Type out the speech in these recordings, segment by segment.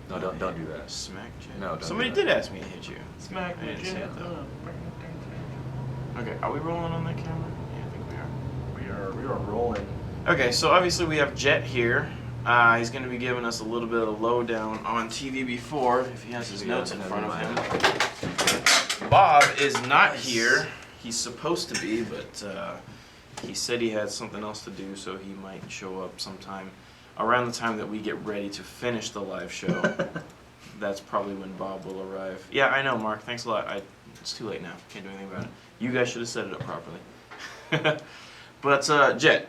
No, don't do that. Smack Jet. No, don't. Somebody did ask me to hit you. Smack me, Jet. Okay, are we rolling on that camera? Yeah, I think we are. We are rolling. Okay, so obviously we have Jet here. He's going to be giving us a little bit of lowdown on TVB4 if he has his notes in front of him. Bob is not here. He's supposed to be, but he said he had something else to do, so he might show up sometime around the time that we get ready to finish the live show. That's probably when Bob will arrive. Yeah, I know, Mark. Thanks a lot. It's too late now. Can't do anything about it. You guys should have set it up properly. But, Jet,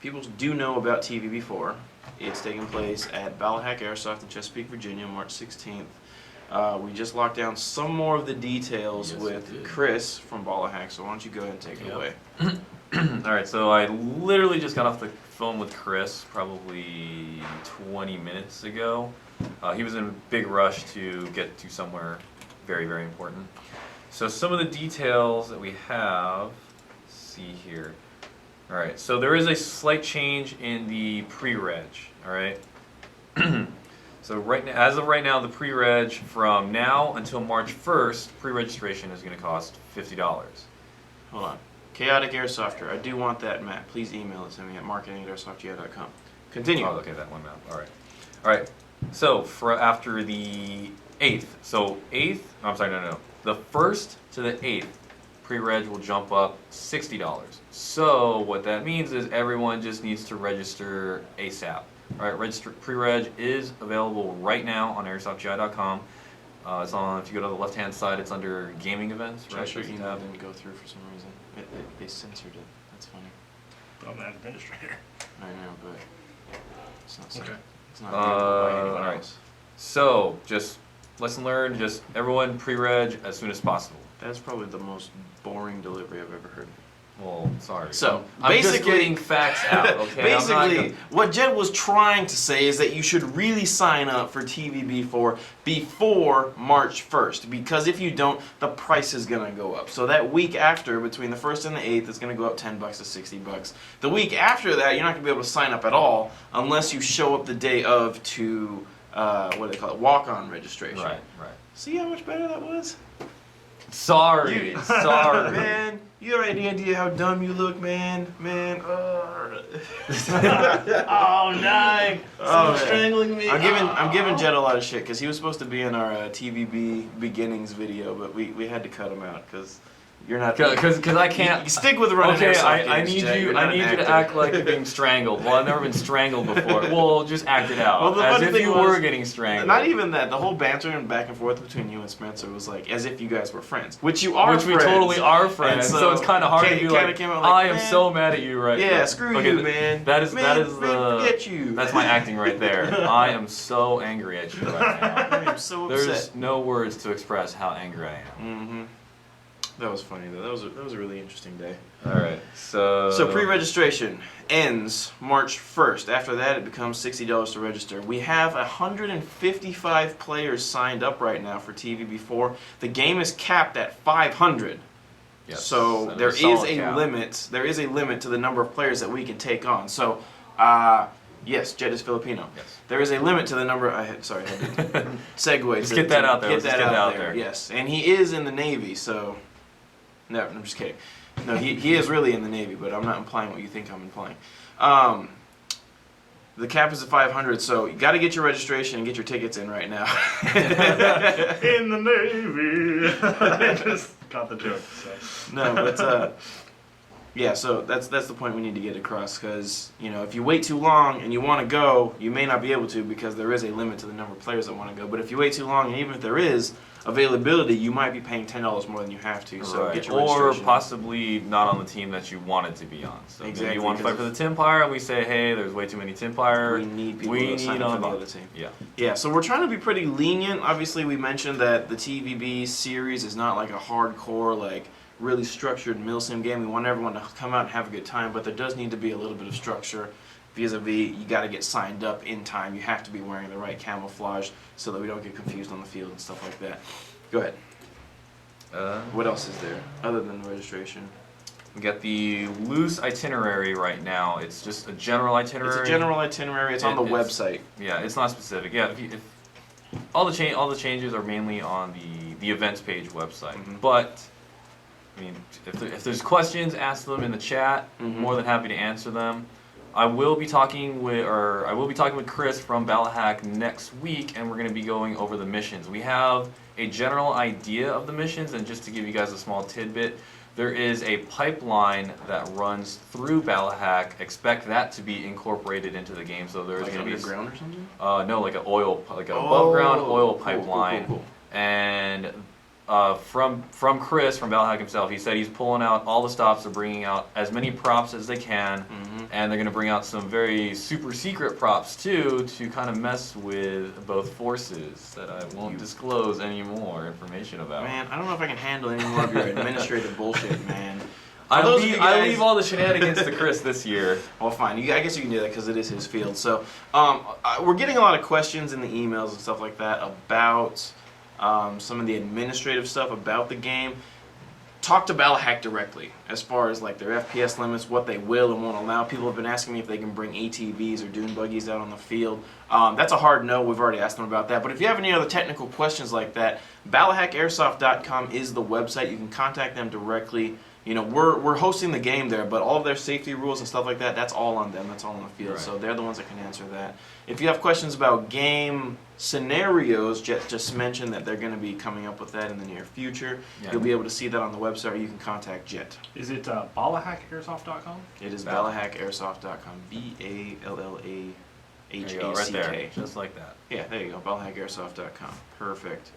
people do know about TVB4. It's taking place at Ballahack Airsoft in Chesapeake, Virginia, March 16th. We just locked down some more of the details with Chris from Ballahack, so why don't you go ahead and take it away. Alright, so I literally just got off the phone with Chris probably 20 minutes ago. He was in a big rush to get to somewhere very, very important. So some of the details that we have, let's see here. Alright, so there is a slight change in the pre-reg, alright? So right now, as of right now, the pre-reg from now until March 1st, pre-registration is going to cost $50. Hold on. Chaotic Airsofter, I do want that map. Please email it to me at marketing@airsoftga.com. Continue. Oh, okay, that one map. Alright. Alright, so for after the 8th, so 8th, I'm sorry, no. The 1st to the 8th, pre-reg will jump up $60. So what that means is everyone just needs to register ASAP. Alright, register pre-reg is available right now on airsoftgi.com. It's on, if you go to the left-hand side, it's under gaming events, right? Joshua email didn't go through for some reason. They censored it. That's funny. I'm an administrator. I know, but it's not Okay. It's not by anyone else. So, just lesson learned, just everyone pre-reg as soon as possible. That's probably the most boring delivery I've ever heard. Well, sorry. So, I'm just basically, getting facts out, okay? Basically, what Jed was trying to say is that you should really sign up for TVB4 before March 1st, because if you don't, the price is going to go up. So that week after, between the 1st and the 8th, it's going to go up $10 to $60. The week after that, you're not going to be able to sign up at all unless you show up the day of to, what do they call it, walk-on registration. Right. See how much better that was? Sorry. Man, you have any idea how dumb you look, man? Oh, nine! Someone's strangling me. I'm giving Jed a lot of shit because he was supposed to be in our TVB beginnings video, but we had to cut him out because you're not. Because I can't. You stick with running okay, airsoft I games, need Jed. you. You're not I need an you to actor. act like you're being strangled. Well, I've never been strangled before. Well, just act it out Well, the as funny if thing you was, were getting strangled. Not even that. The whole banter and back and forth between you and Spencer was like as if you guys were friends, which you are. Which we totally are friends. And So it's kind of hard to be like, came out I am man, so mad at you right now. Yeah, screw you, man. That is man, forget you. That's my acting right there. I am so angry at you right now. I am so upset. There's no words to express how angry I am. Mm-hmm. That was funny though. That was a really interesting day. All right, so pre-registration ends March 1st. After that, it becomes $60 to register. We have 155 players signed up right now for TVB4. The game is capped at 500. Yes, so there is a limit. There is a limit to the number of players that we can take on. So, yes, Jed is Filipino. Yes. There is a limit to the number. I had to segue. Let's get that out there. Get that out there. Yes, and he is in the Navy, so. No, I'm just kidding. No, he is really in the Navy, but I'm not implying what you think I'm implying. The cap is at 500, so you got to get your registration and get your tickets in right now. In the Navy. I just got the joke. So. No, but yeah, so that's the point we need to get across, because if you wait too long and you want to go, you may not be able to because there is a limit to the number of players that want to go. But if you wait too long, and even if there is availability, you might be paying $10 more than you have to. So get your registration. Or possibly not on the team that you wanted to be on. So exactly, maybe you want to fight for the Timpire, and we say, hey, there's way too many Timpire. We need people to sign up for the other team. Yeah. Yeah, so we're trying to be pretty lenient. Obviously, we mentioned that the TVB series is not like a hardcore, really structured milsim game. We want everyone to come out and have a good time, but there does need to be a little bit of structure. Vis-a-vis, you got to get signed up in time. You have to be wearing the right camouflage so that we don't get confused on the field and stuff like that. Go ahead. What else is there other than the registration? We got the loose itinerary right now. It's just a general itinerary. It's a general itinerary. It's on the website. Yeah, it's not specific. Yeah, all the changes are mainly on the events page website. Mhm. But I mean, if there's questions, ask them in the chat. Mhm. More than happy to answer them. I will be talking with Chris from Ballahack next week, and we're going to be going over the missions. We have a general idea of the missions, and just to give you guys a small tidbit, there is a pipeline that runs through Ballahack. Expect that to be incorporated into the game. So there's Like going to be underground or something? no, like an above ground oil Cool, pipeline. cool. And from Chris from Ballahack himself, he said he's pulling out all the stops. They're bringing out as many props as they can, and they're going to bring out some very super secret props too to kind of mess with both forces that I won't disclose any more information about. Man, I don't know if I can handle any more of your administrative bullshit, man. I those of you guys- leave all the shenanigans to Chris this year. Well, fine. I guess you can do that because it is his field. So, we're getting a lot of questions in the emails and stuff like that about some of the administrative stuff about the game. Talk to Ballahack directly as far as like their FPS limits, what they will and won't allow. People have been asking me if they can bring ATVs or dune buggies out on the field. That's a hard no. We've already asked them about that. But if you have any other technical questions like that, BallahackAirsoft.com is the website. You can contact them directly. You know, we're hosting the game there, but all of their safety rules and stuff like that, that's all on them. That's all on the field. Right. So they're the ones that can answer that. If you have questions about game scenarios, just mention that they're going to be coming up with that in the near future. Yeah. You'll be able to see that on the website, or you can contact Jet. Is it BallahackAirsoft.com? It is Ball- BallahackAirsoft.com. BALLAHACK. There you go, right there, just like that. Yeah, there you go. BallahackAirsoft.com. Perfect.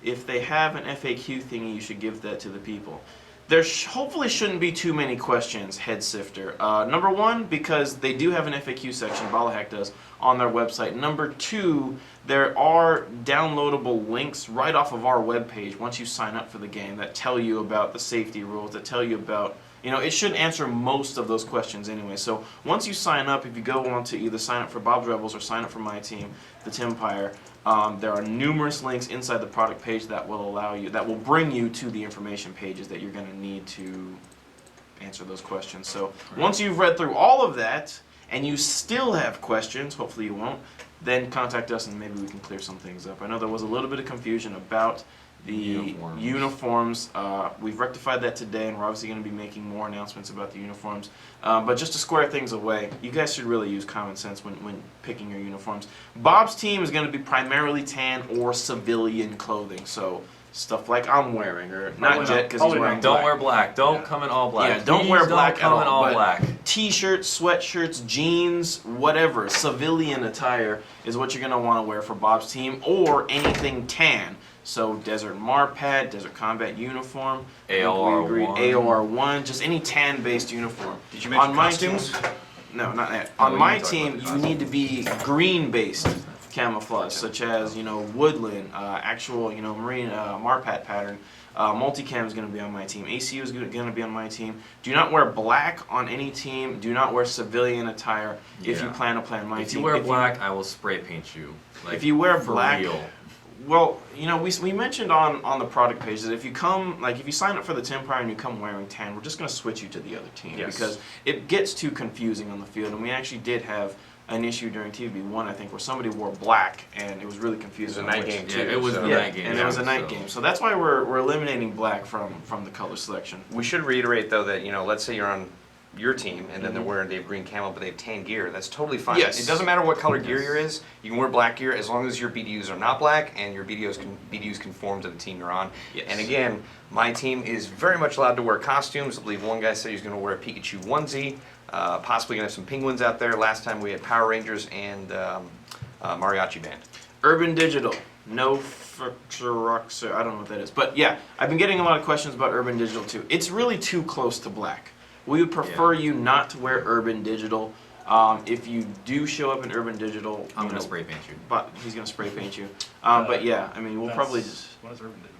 If they have an FAQ thingy, you should give that to the people. There hopefully shouldn't be too many questions, Head Sifter. Number one, because they do have an FAQ section, Ballahack does, on their website. Number two, there are downloadable links right off of our webpage once you sign up for the game that tell you about the safety rules, that tell you about, you know, it should answer most of those questions anyway. So once you sign up, if you go on to either sign up for Bob's Rebels or sign up for my team, the Timpire, there are numerous links inside the product page that will allow you, that will bring you to the information pages that you're going to need to answer those questions. So once you've read through all of that and you still have questions, hopefully you won't, then contact us and maybe we can clear some things up. I know there was a little bit of confusion about the uniforms. We've rectified that today, and we're obviously going to be making more announcements about the uniforms. But just to square things away, you guys should really use common sense when picking your uniforms. Bob's team is going to be primarily tan or civilian clothing, so stuff like I'm wearing, or not Jet because he's wearing Don't black. wear black. Don't come in all black. Yeah, don't wear Please black Don't come at in all, all but black. T-shirts, sweatshirts, jeans, whatever, civilian attire is what you're going to want to wear for Bob's team, or anything tan. So Desert Marpat, Desert Combat Uniform, AOR1. AOR1, just any tan-based uniform. Did you mention On my costumes? team, no, not that. Oh, On we my can talk team, about the you costumes. need to be green-based camouflage, such as, you know, woodland, actual, you know, marine Marpat pattern. Multicam is going to be on my team. ACU is going to be on my team. Do not wear black on any team. Do not wear civilian attire if you Yeah. plan to play on my If team. you wear black, I will spray paint you. Like, if you wear for black, real. well, you know, we mentioned on the product page that if you come, like if you sign up for the Timpire and you come wearing tan, we're just going to switch you to the other team. Yes. Because it gets too confusing on the field, and we actually did have an issue during TVB1, I think, where somebody wore black and it was really confusing. It was a night which- game, Yeah, too. it was so- the Yeah, night game. and yeah, it was a night so- game, so that's why we're eliminating black from the color selection. We should reiterate though that, you know, let's say you're on your team and then they have green camo but they have tan gear. That's totally fine. Yes. It doesn't matter what color gear you're is. You can wear black gear as long as your BDUs are not black and your BDUs conform to the team you're on. Yes. And again, my team is very much allowed to wear costumes. I believe one guy said he's going to wear a Pikachu onesie. Possibly going to have some penguins out there. Last time we had Power Rangers and Mariachi Band. Urban Digital, no Fuxeroxer, I don't know what that is. But yeah, I've been getting a lot of questions about Urban Digital too. It's really too close to black. We would prefer you not to wear Urban Digital. If you do show up in Urban Digital, I'm you gonna know, spray paint you. But he's gonna spray paint you. But yeah, I mean, we'll probably just. What is Urban Digital?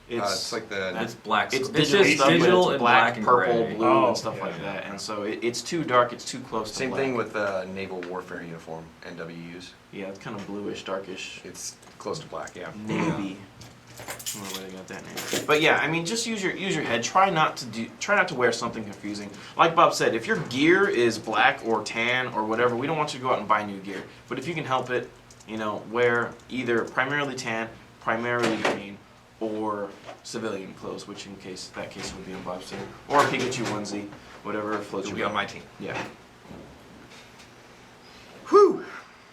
It's like the It's black. It's It's digital just stuff, but digital it's and black, and purple, gray. blue, Oh, and stuff yeah, like yeah. that. And so it's too dark. It's too close to same black. thing with the naval warfare uniform NWUs. Yeah, it's kind of bluish, darkish, It's close to black, yeah. navy. I don't know where they got that name. But yeah, I mean, just use your head. Try not to wear something confusing. Like Bob said, if your gear is black or tan or whatever, we don't want you to go out and buy new gear. But if you can help it, you know, wear either primarily tan, primarily green, or civilian clothes, which in that case would be on Bob's team, or a Pikachu onesie, whatever floats You'll your be boat. on my team. Yeah. Whew.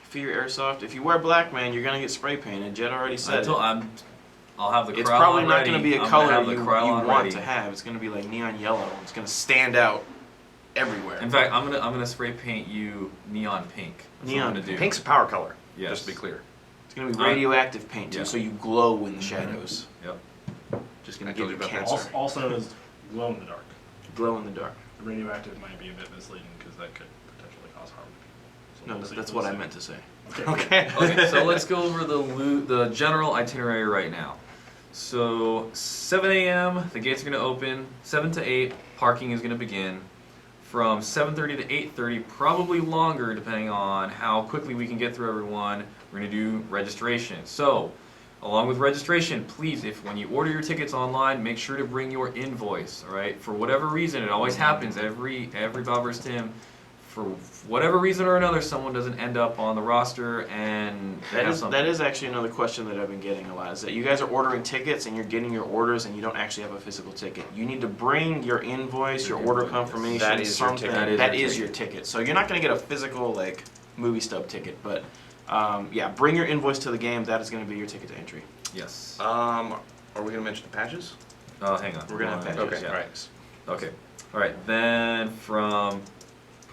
For your airsoft, if you wear black, man, you're gonna get spray painted. Jet already said it. I'll have the Krylon It's probably not ready. going to be a I'm color have the you Krylon want ready. to have. It's going to be like neon yellow. It's going to stand out everywhere. In fact, I'm gonna spray paint you neon pink. That's Neon what I'm gonna do. Pink's a power color. Yes. Just to be clear. It's going to be radioactive paint too, Yeah. so you glow in the shadows. Yep. Just going I to told give you you about that. cancer. Also known as glow in the dark. Glow in the dark. Radioactive might be a bit misleading because that could potentially cause harm to people. So No, we'll see, that's we'll what I see. meant to say. Okay. Okay, so let's go over the general itinerary right now. So 7 a.m. the gates are going to open. 7 to 8 parking is going to begin. From 7:30 to 8:30, probably longer depending on how quickly we can get through everyone. We're going to do registration. So, along with registration, please, if when you order your tickets online, make sure to bring your invoice. All right. For whatever reason, it always happens. Every Bob vs. Tim, for whatever reason or another, someone doesn't end up on the roster and they have something. That is actually another question that I've been getting a lot, is that you guys are ordering tickets and you're getting your orders and you don't actually have a physical ticket. You need to bring your invoice, your order invoice, yes. confirmation, That is your something. ticket. That is your ticket. So you're not going to get a physical like movie stub ticket, but yeah, bring your invoice to the game. That is going to be your ticket to entry. Yes. Are we going to mention the patches? Hang on. We're gonna have patches. Okay, Yeah. all right. Okay. All right. Then from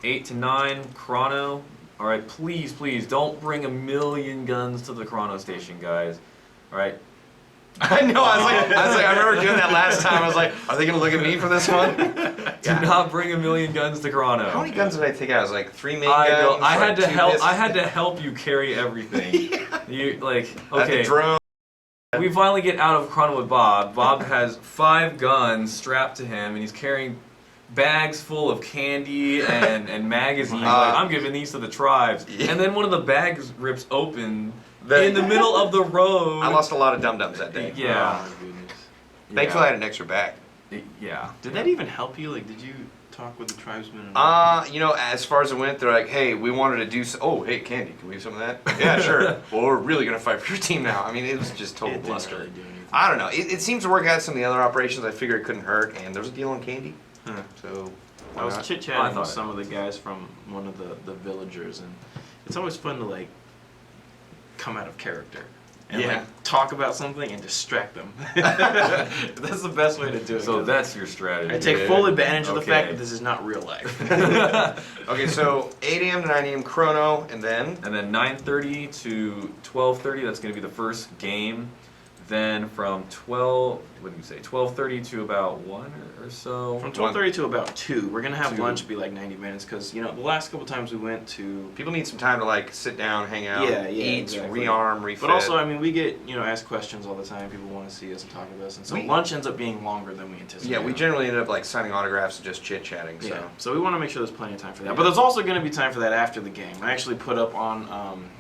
8 to 9, chrono. All right. Please, please don't bring a million guns to the chrono station, guys. All right. I know. I was like, I remember doing that last time. I was like, are they going to look at me for this one? Do not bring a million guns to chrono. How many guns did I take out? I was like 3 main I guns. don't. I had like to 2 help. miss- I had to help you carry everything. You like I had the okay. drone. We finally get out of chrono with Bob. Bob has 5 guns strapped to him, and he's carrying bags full of candy and magazines. Like, I'm giving these to the tribes. Yeah. And then one of the bags rips open The- in the middle of the road. I lost a lot of dum-dums that day. Yeah. Oh, my goodness. Thankfully, I had an extra bag. Yeah. Did that even help you? Like, did you talk with the tribesmen? And You know, as far as it went, they're like, hey, we wanted to do oh, hey, candy, can we have some of that? Yeah, sure. Well, we're really going to fight for your team now. I mean, it was just total It didn't bluster. really do anything. I don't know. It seems to work out some of the other operations. I figured it couldn't hurt, and there was a deal on candy. Huh. So, I was why not? chit I chatting thought with it. some of the guys from one of the villagers, and it's always fun to like come out of character and Yeah. like talk about something and distract them. That's the best way to do it. So 'cause that's your strategy. I take full advantage of the fact Okay. that this is not real life. Okay, so 8 a.m. to 9 a.m. chrono, and then And then 9:30 to 12:30. That's going to be the first game. Then from 12, what did you say? 12:30 to about 1 or so. From 12:30 to about 2, we're gonna have 2. lunch be like 90 minutes because you know the last couple times we went to. people need some time to like sit down, hang out, Yeah, eat, exactly. rearm, refit. But also, I mean, we get asked questions all the time. People want to see us and talk with us, and so We- lunch ends up being longer than we anticipated. yeah, we generally end up like signing autographs and just chit chatting. So. Yeah, so we want to make sure there's plenty of time for that. But there's also going to be time for that after the game. I actually put up on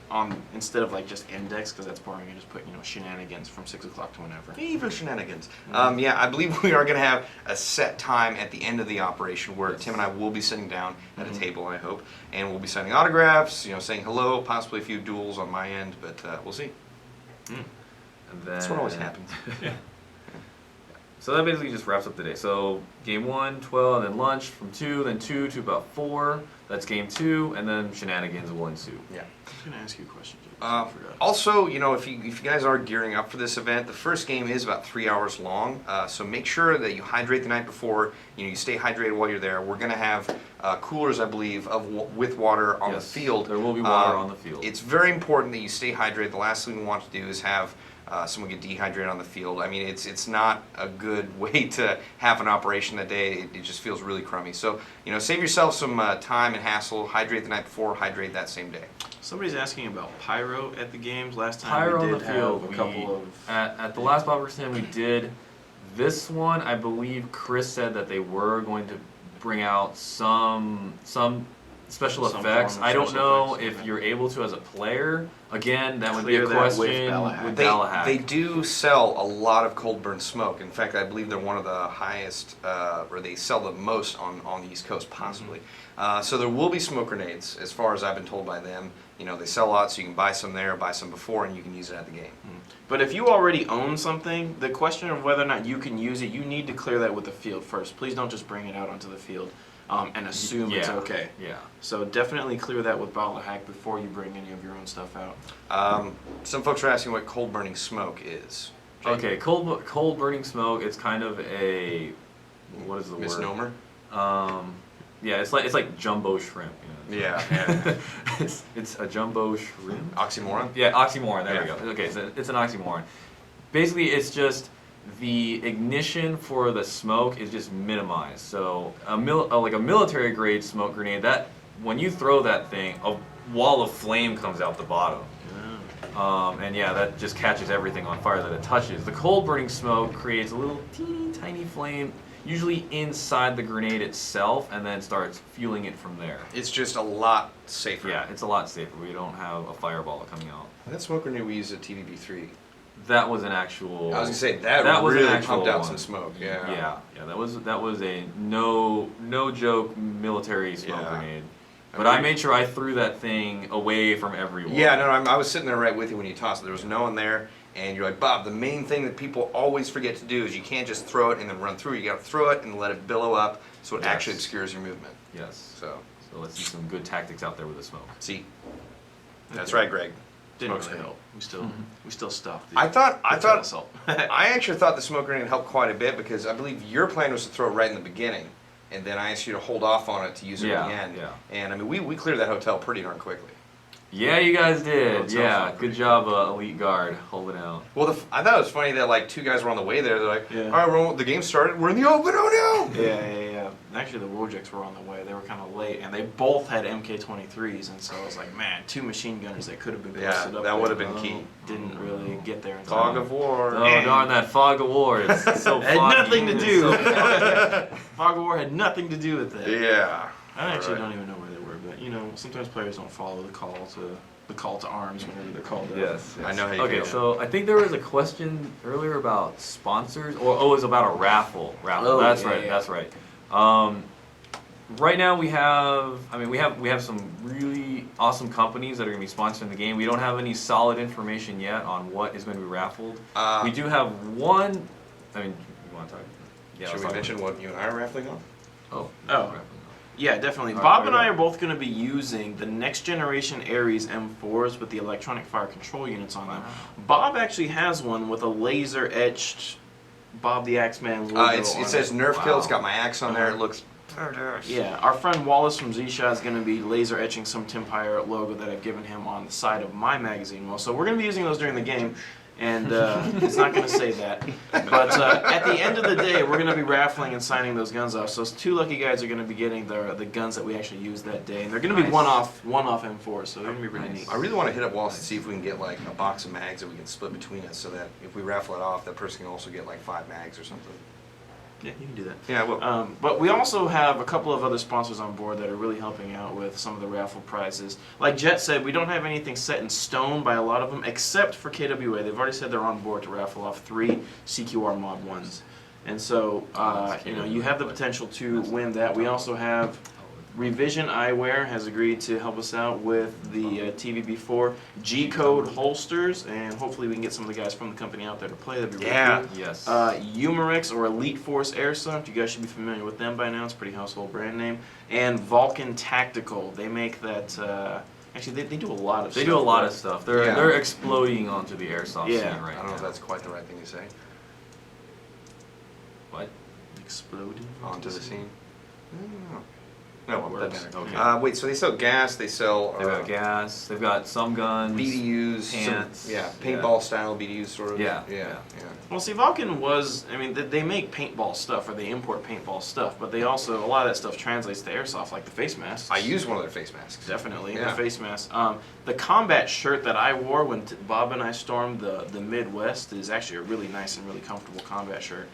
instead of like just index because that's boring. I just put shenanigans from 6 o'clock to whenever. Even shenanigans. Yeah, I believe we are going to have a set time at the end of the operation where Tim and I will be sitting down at a table, I hope, and we'll be signing autographs, saying hello, possibly a few duels on my end, but we'll see. And That's what always happens. So that basically just wraps up the day. So game 1, 12, then lunch from 2, then 2 to about 4. That's game 2, and then shenanigans will ensue. Yeah. I was going to ask you a question. Jake, I forgot. Also, if you guys are gearing up for this event, the first game is about 3 hours long. So make sure that you hydrate the night before. You stay hydrated while you're there. We're going to have coolers, I believe, with water on Yes, the field. there will be water on the field. It's very important that you stay hydrated. The last thing we want to do is have someone get dehydrated on the field. I mean, it's not a good way to have an operation that day. It just feels really crummy. So, save yourself some time and hassle. Hydrate the night before. Hydrate that same day. Somebody's asking about pyro at the games. Last time Pyro we on did the field. have a couple of. At the last Bob vs. Tim, we did this one. I believe Chris said that they were going to bring out some special Some effects. form of I don't special know effects, if okay. you're able to as a player. Again, that would be Clear a that with question Balahack. with They Balahack. do sell a lot of cold burn smoke. In fact, I believe they're one of the highest, or they sell the most on the East Coast, possibly. So there will be smoke grenades, as far as I've been told by them. You know, they sell a lot, so you can buy some there, buy some before, and you can use it at the game. But if you already own something, the question of whether or not you can use it, you need to clear that with the field first. Please don't just bring it out onto the field and assume it's Yeah. okay. Yeah. So definitely clear that with Balahack before you bring any of your own stuff out. Some folks are asking what cold burning smoke is. Jake? Okay, cold burning smoke. It's kind of a what is the Misnomer? word? Yeah, it's like jumbo shrimp. You know? Yeah. it's a jumbo shrimp. Oxymoron? Yeah, oxymoron. There Yeah. we go. Okay, so it's an oxymoron. Basically, it's just the ignition for the smoke is just minimized. So like a military grade smoke grenade, that when you throw that thing, a wall of flame comes out the bottom. And yeah, that just catches everything on fire that it touches. The cold burning smoke creates a little teeny tiny flame, usually inside the grenade itself, and then starts fueling it from there. It's just a lot safer. Yeah, it's a lot safer. We don't have a fireball coming out. That smoke grenade we used at TVB3. That was an actual. I was gonna say that was an really actual pumped out one. some smoke. Yeah. Yeah. That was a no joke military smoke Yeah. grenade. But I made sure I threw that thing away from everyone. Yeah, no, I was sitting there right with you when you tossed it. There was no one there, and you're like, Bob, the main thing that people always forget to do is you can't just throw it and then run through. You got to throw it and let it billow up so it Yes. actually obscures your movement. Yes. So, So let's see some good tactics out there with the smoke. see, that's right, Greg. Didn't Smoke's really good. help. We still stopped. I thought, assault. I actually thought the smoke grenade helped quite a bit because I believe your plan was to throw it right in the beginning, and then I asked you to hold off on it to use it at the Yeah, end. yeah. And I mean, we cleared that hotel pretty darn quickly. Yeah, you guys did. Hotel Yeah, felt good job, Elite Guard, holding out. Well, I thought it was funny that like two guys were on the way there. They're like, Yeah. all right, the game started. We're in the open. Oh no! Yeah. Actually, the Wojaks were on the way. They were kind of late, and they both had MK23s, and so I was like, man, two machine gunners that could have been Yeah, posted up that there. would have been key. Didn't really get there in Fog time. of war. Oh, And- darn that fog of war. It's so Had foggy. nothing to It's do. so foggy. Fog of War had nothing to do with that. Yeah. I actually Right. don't even know where they were, but you know, sometimes players don't follow the call to arms whenever they're called out. Yes, I know how you Okay, feel. so I think there was a question earlier about sponsors, or it was about a raffle. Oh, that's yeah, right. yeah. That's right. Right now we have some really awesome companies that are going to be sponsoring the game. We don't have any solid information yet on what is going to be raffled. We do have one. I mean, you want to talk? Yeah. Should let's we talk mention what you and I are raffling on? about- Oh. raffling. Yeah, definitely. All right, Bob what and I about- are both going to be using the next generation Ares M4s with the electronic fire control units on them. Wow. Bob actually has one with a laser etched Bob the Axeman logo. It on says Nerf kill. It's Wow. got my axe on there. It Uh-huh. looks badass. Yeah, our friend Wallace from Z-Shot is going to be laser etching some Tim Pirate logo that I've given him on the side of my magazine wall. So we're going to be using those during the game, and it's not going to say that. But at the end of the day, we're going to be raffling and signing those guns off. So two lucky guys are going to be getting the guns that we actually used that day, and they're going to be Nice. one-off M4s. So they're going to be really Nice. neat. I really want to hit up Wallace and see if we can get like a box of mags that we can split between us, so that if we raffle it off, that person can also get like 5 mags or something. Yeah, you can do that. Yeah, I will. But we also have a couple of other sponsors on board that are really helping out with some of the raffle prizes. Like Jet said, we don't have anything set in stone by a lot of them, except for KWA. They've already said they're on board to raffle off 3 CQR Mod 1s. And so, you have the potential to win that. We also have Revision Eyewear has agreed to help us out with the TVB4 G-code holsters, and hopefully we can get some of the guys from the company out there to play. That'd be really Yeah. cool. Yes. Humerix or Elite Force Airsoft, you guys should be familiar with them by now. It's a pretty household brand name. And Vulcan Tactical, they make that. Actually, they do a lot of. They stuff. do a lot of stuff. They're Yeah. they're exploding onto the airsoft Yeah. scene right I don't know if now. that's quite the right thing to say. What? Exploding Onto the scene. No, That well, works. doesn't matter. Okay. Wait, so they sell gas, they sell They've got gas. They've got some guns. BDUs, pants, some, yeah, yeah. paintball style BDUs sort of. Yeah, yeah, yeah. Well, see, Vulcan was. I mean, they make paintball stuff, or they import paintball stuff, but they also a lot of that stuff translates to airsoft, like the face masks. I use one of their face masks. Definitely, Yeah. the face mask. The combat shirt that I wore when Bob and I stormed the Midwest is actually a really nice and really comfortable combat shirt.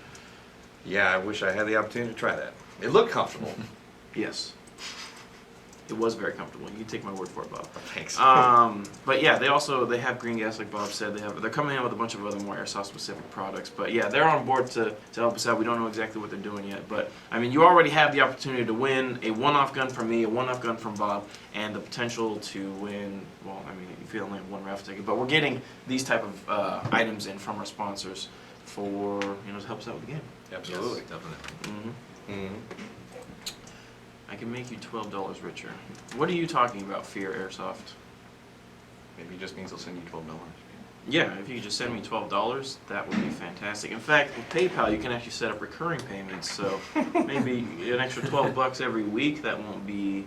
Yeah, I wish I had the opportunity to try that. It looked comfortable. Yes. It was very comfortable. You can take my word for it, Bob. Thanks. But yeah, they have green gas, like Bob said. They're coming out with a bunch of other more airsoft specific products. But yeah, they're on board to help us out. We don't know exactly what they're doing yet, but I mean, you already have the opportunity to win a one-off gun from me, a one-off gun from Bob, and the potential to win. Well, I mean, if you only have one raffle ticket, but we're getting these type of items in from our sponsors for to help us out with the game. Absolutely. Yes, definitely. Mm-hmm. I can make you $12 richer. What are you talking about, Fear Airsoft? Maybe it just means they'll send you $12. Yeah, if you could just send me $12, that would be fantastic. In fact, with PayPal, you can actually set up recurring payments. So maybe an extra $12 every week. That won't be.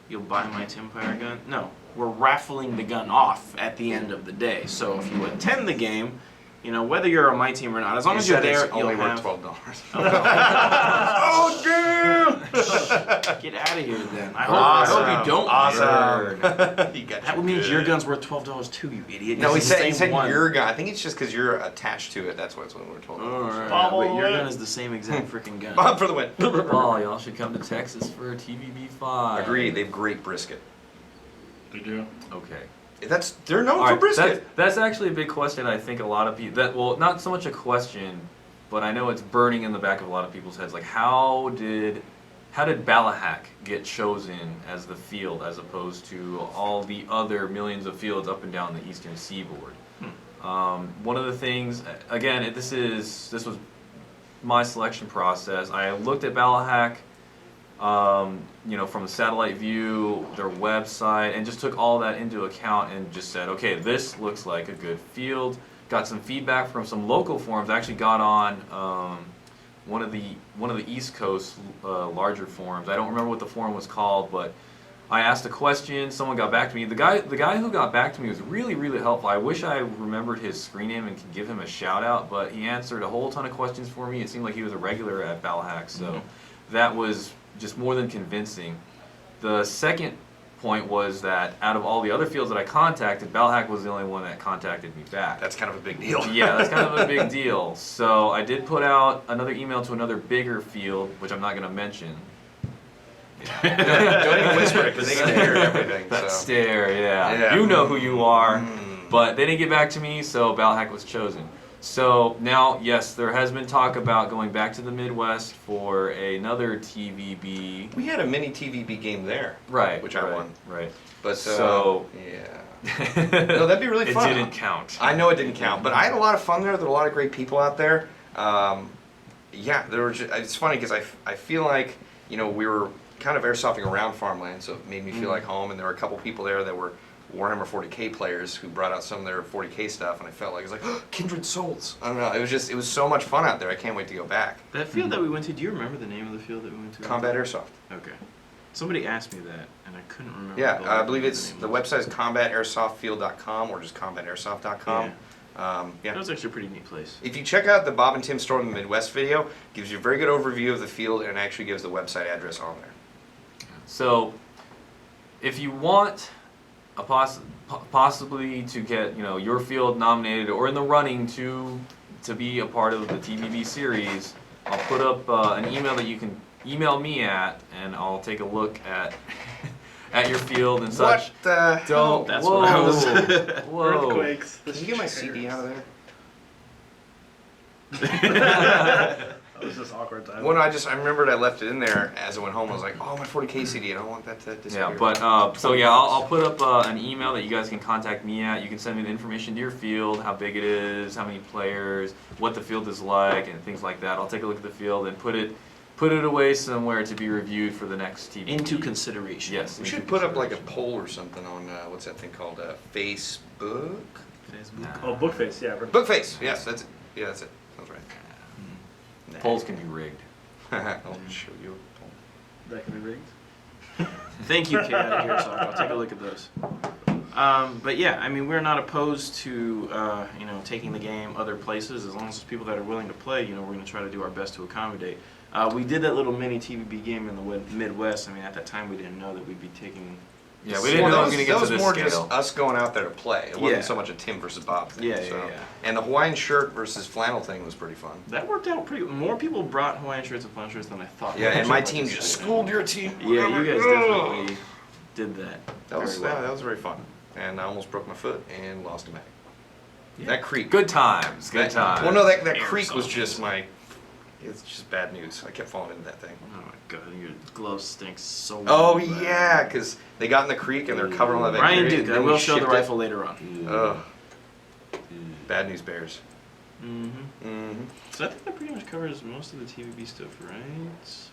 You'll buy my Timpire gun. No, we're raffling the gun off at the end of the day. So if you attend the game, whether you're on my team or not, as long as you're there, only you'll worth have. $12. Oh damn! Get out of here then. I hope you don't. Awesome. Burn. You got That you means good. your gun's worth $12 too, you idiot. No, he It's the said same one. your gun. I think it's just because you're attached to it. That's why it's only worth $12. Alright, Bob but all your the way. gun is the same exact freaking gun. Bob for the win. Oh, y'all should come to Texas for TVB5. Agreed. They have great brisket. They do. Okay. They're known All for right, brisket. that's actually a big question. I think a lot of people well, not so much a question, but I know it's burning in the back of a lot of people's heads. Like, how did Balahac get chosen as the field as opposed to all the other millions of fields up and down the eastern seaboard? One of the things, again, this was my selection process. I looked at Balahac, from a satellite view, their website, and just took all that into account and just said, okay, this looks like a good field. Got some feedback from some local forums. I actually got on one of the East Coast larger forums. I don't remember what the forum was called, but I asked a question. Someone got back to me. The guy who got back to me was really, really helpful. I wish I remembered his screen name and could give him a shout out, but he answered a whole ton of questions for me. It seemed like he was a regular at Balahac, so that was just more than convincing. The second point was that out of all the other fields that I contacted, Balahac was the only one that contacted me back. That's kind of a big deal. Yeah, that's kind of a big deal. So I did put out another email to another bigger field, which I'm not going to mention. Don't even whisper it because they can hear everything. That So. stare, yeah. Yeah. You know who you are. But they didn't get back to me, so Balahac was chosen. So now, yes, there has been talk about going back to the Midwest for another TVB. We had a mini TVB game there. Right. Which I won. Right. But So- yeah. No, that'd be really fun. It didn't count. I know it didn't count, but I had a lot of fun there. There were a lot of great people out there. Yeah, there were. It's funny because I feel like we were kind of airsofting around farmland, so it made me feel like home. And there were a couple people there that were Warhammer 40K players who brought out some of their 40K stuff, and I felt like it was like kindred souls. I don't know. It was so much fun out there. I can't wait to go back. That field that we went to, do you remember the name of the field that we went to? Combat Airsoft. Okay. Somebody asked me that, and I couldn't remember. Yeah, I believe the it's name the was. website is combatairsoffield.com or just combatairsoft.com. That Yeah. was actually a pretty neat place. If you check out the Bob and Tim Store in the Midwest video, it gives you a very good overview of the field and actually gives the website address on there. So, if you want a possibly to get your field nominated or in the running to be a part of the TVB series, I'll put up an email that you can email me at, and I'll take a look at at your field and such. What the hell? Don't. That's Whoa, what I was- whoa. Earthquakes. Can you get my CD out of there? That was just awkward time. Well, no, I remembered I left it in there as I went home. I was like, oh, my 40K CD, I don't want that to disappear. Yeah, but so yeah, I'll put up an email that you guys can contact me at. You can send me the information to your field, how big it is, how many players, what the field is like, and things like that. I'll take a look at the field and put it away somewhere to be reviewed for the next TV. Into consideration. Yes. We into should put up like a consideration. poll or something on, what's that thing called, Facebook? Facebook. Oh, Bookface, yeah. Bookface, yes, that's it. Yeah, that's it. Sounds right. Polls can be rigged. I'll show you. That can be rigged. Thank you, Kate, out of here, so I'll take a look at those. But yeah, I mean, we're not opposed to taking the game other places as long as there's people that are willing to play. We're going to try to do our best to accommodate. We did that little mini TVB game in the Midwest. I mean, at that time, we didn't know that we'd be taking. Yeah, we didn't know we were going to get to this That was more scale. just us going out there to play. It Yeah. wasn't so much a Tim versus Bob thing. Yeah, yeah, so. yeah. And the Hawaiian shirt versus flannel thing was pretty fun. That worked out pretty. More people brought Hawaiian shirts and flannel shirts than I thought. Yeah, and my Which team is just good. schooled your team. Yeah, you guys definitely did that. That was very well. that was very fun, and I almost broke my foot and lost a mag. That creek. Good times. Good times. Well, no, that creek Airsoft. was just my. It's just bad news. I kept falling into that thing. Oh my god, your glove stinks so Oh bad. yeah, because they got in the creek and they're covering all that Ryan bacteria. Duke, and I then we will show the shipped it. rifle later on. Ugh. Bad news bears. Mm-hmm. Mm-hmm. So I think that pretty much covers most of the TVB stuff, right?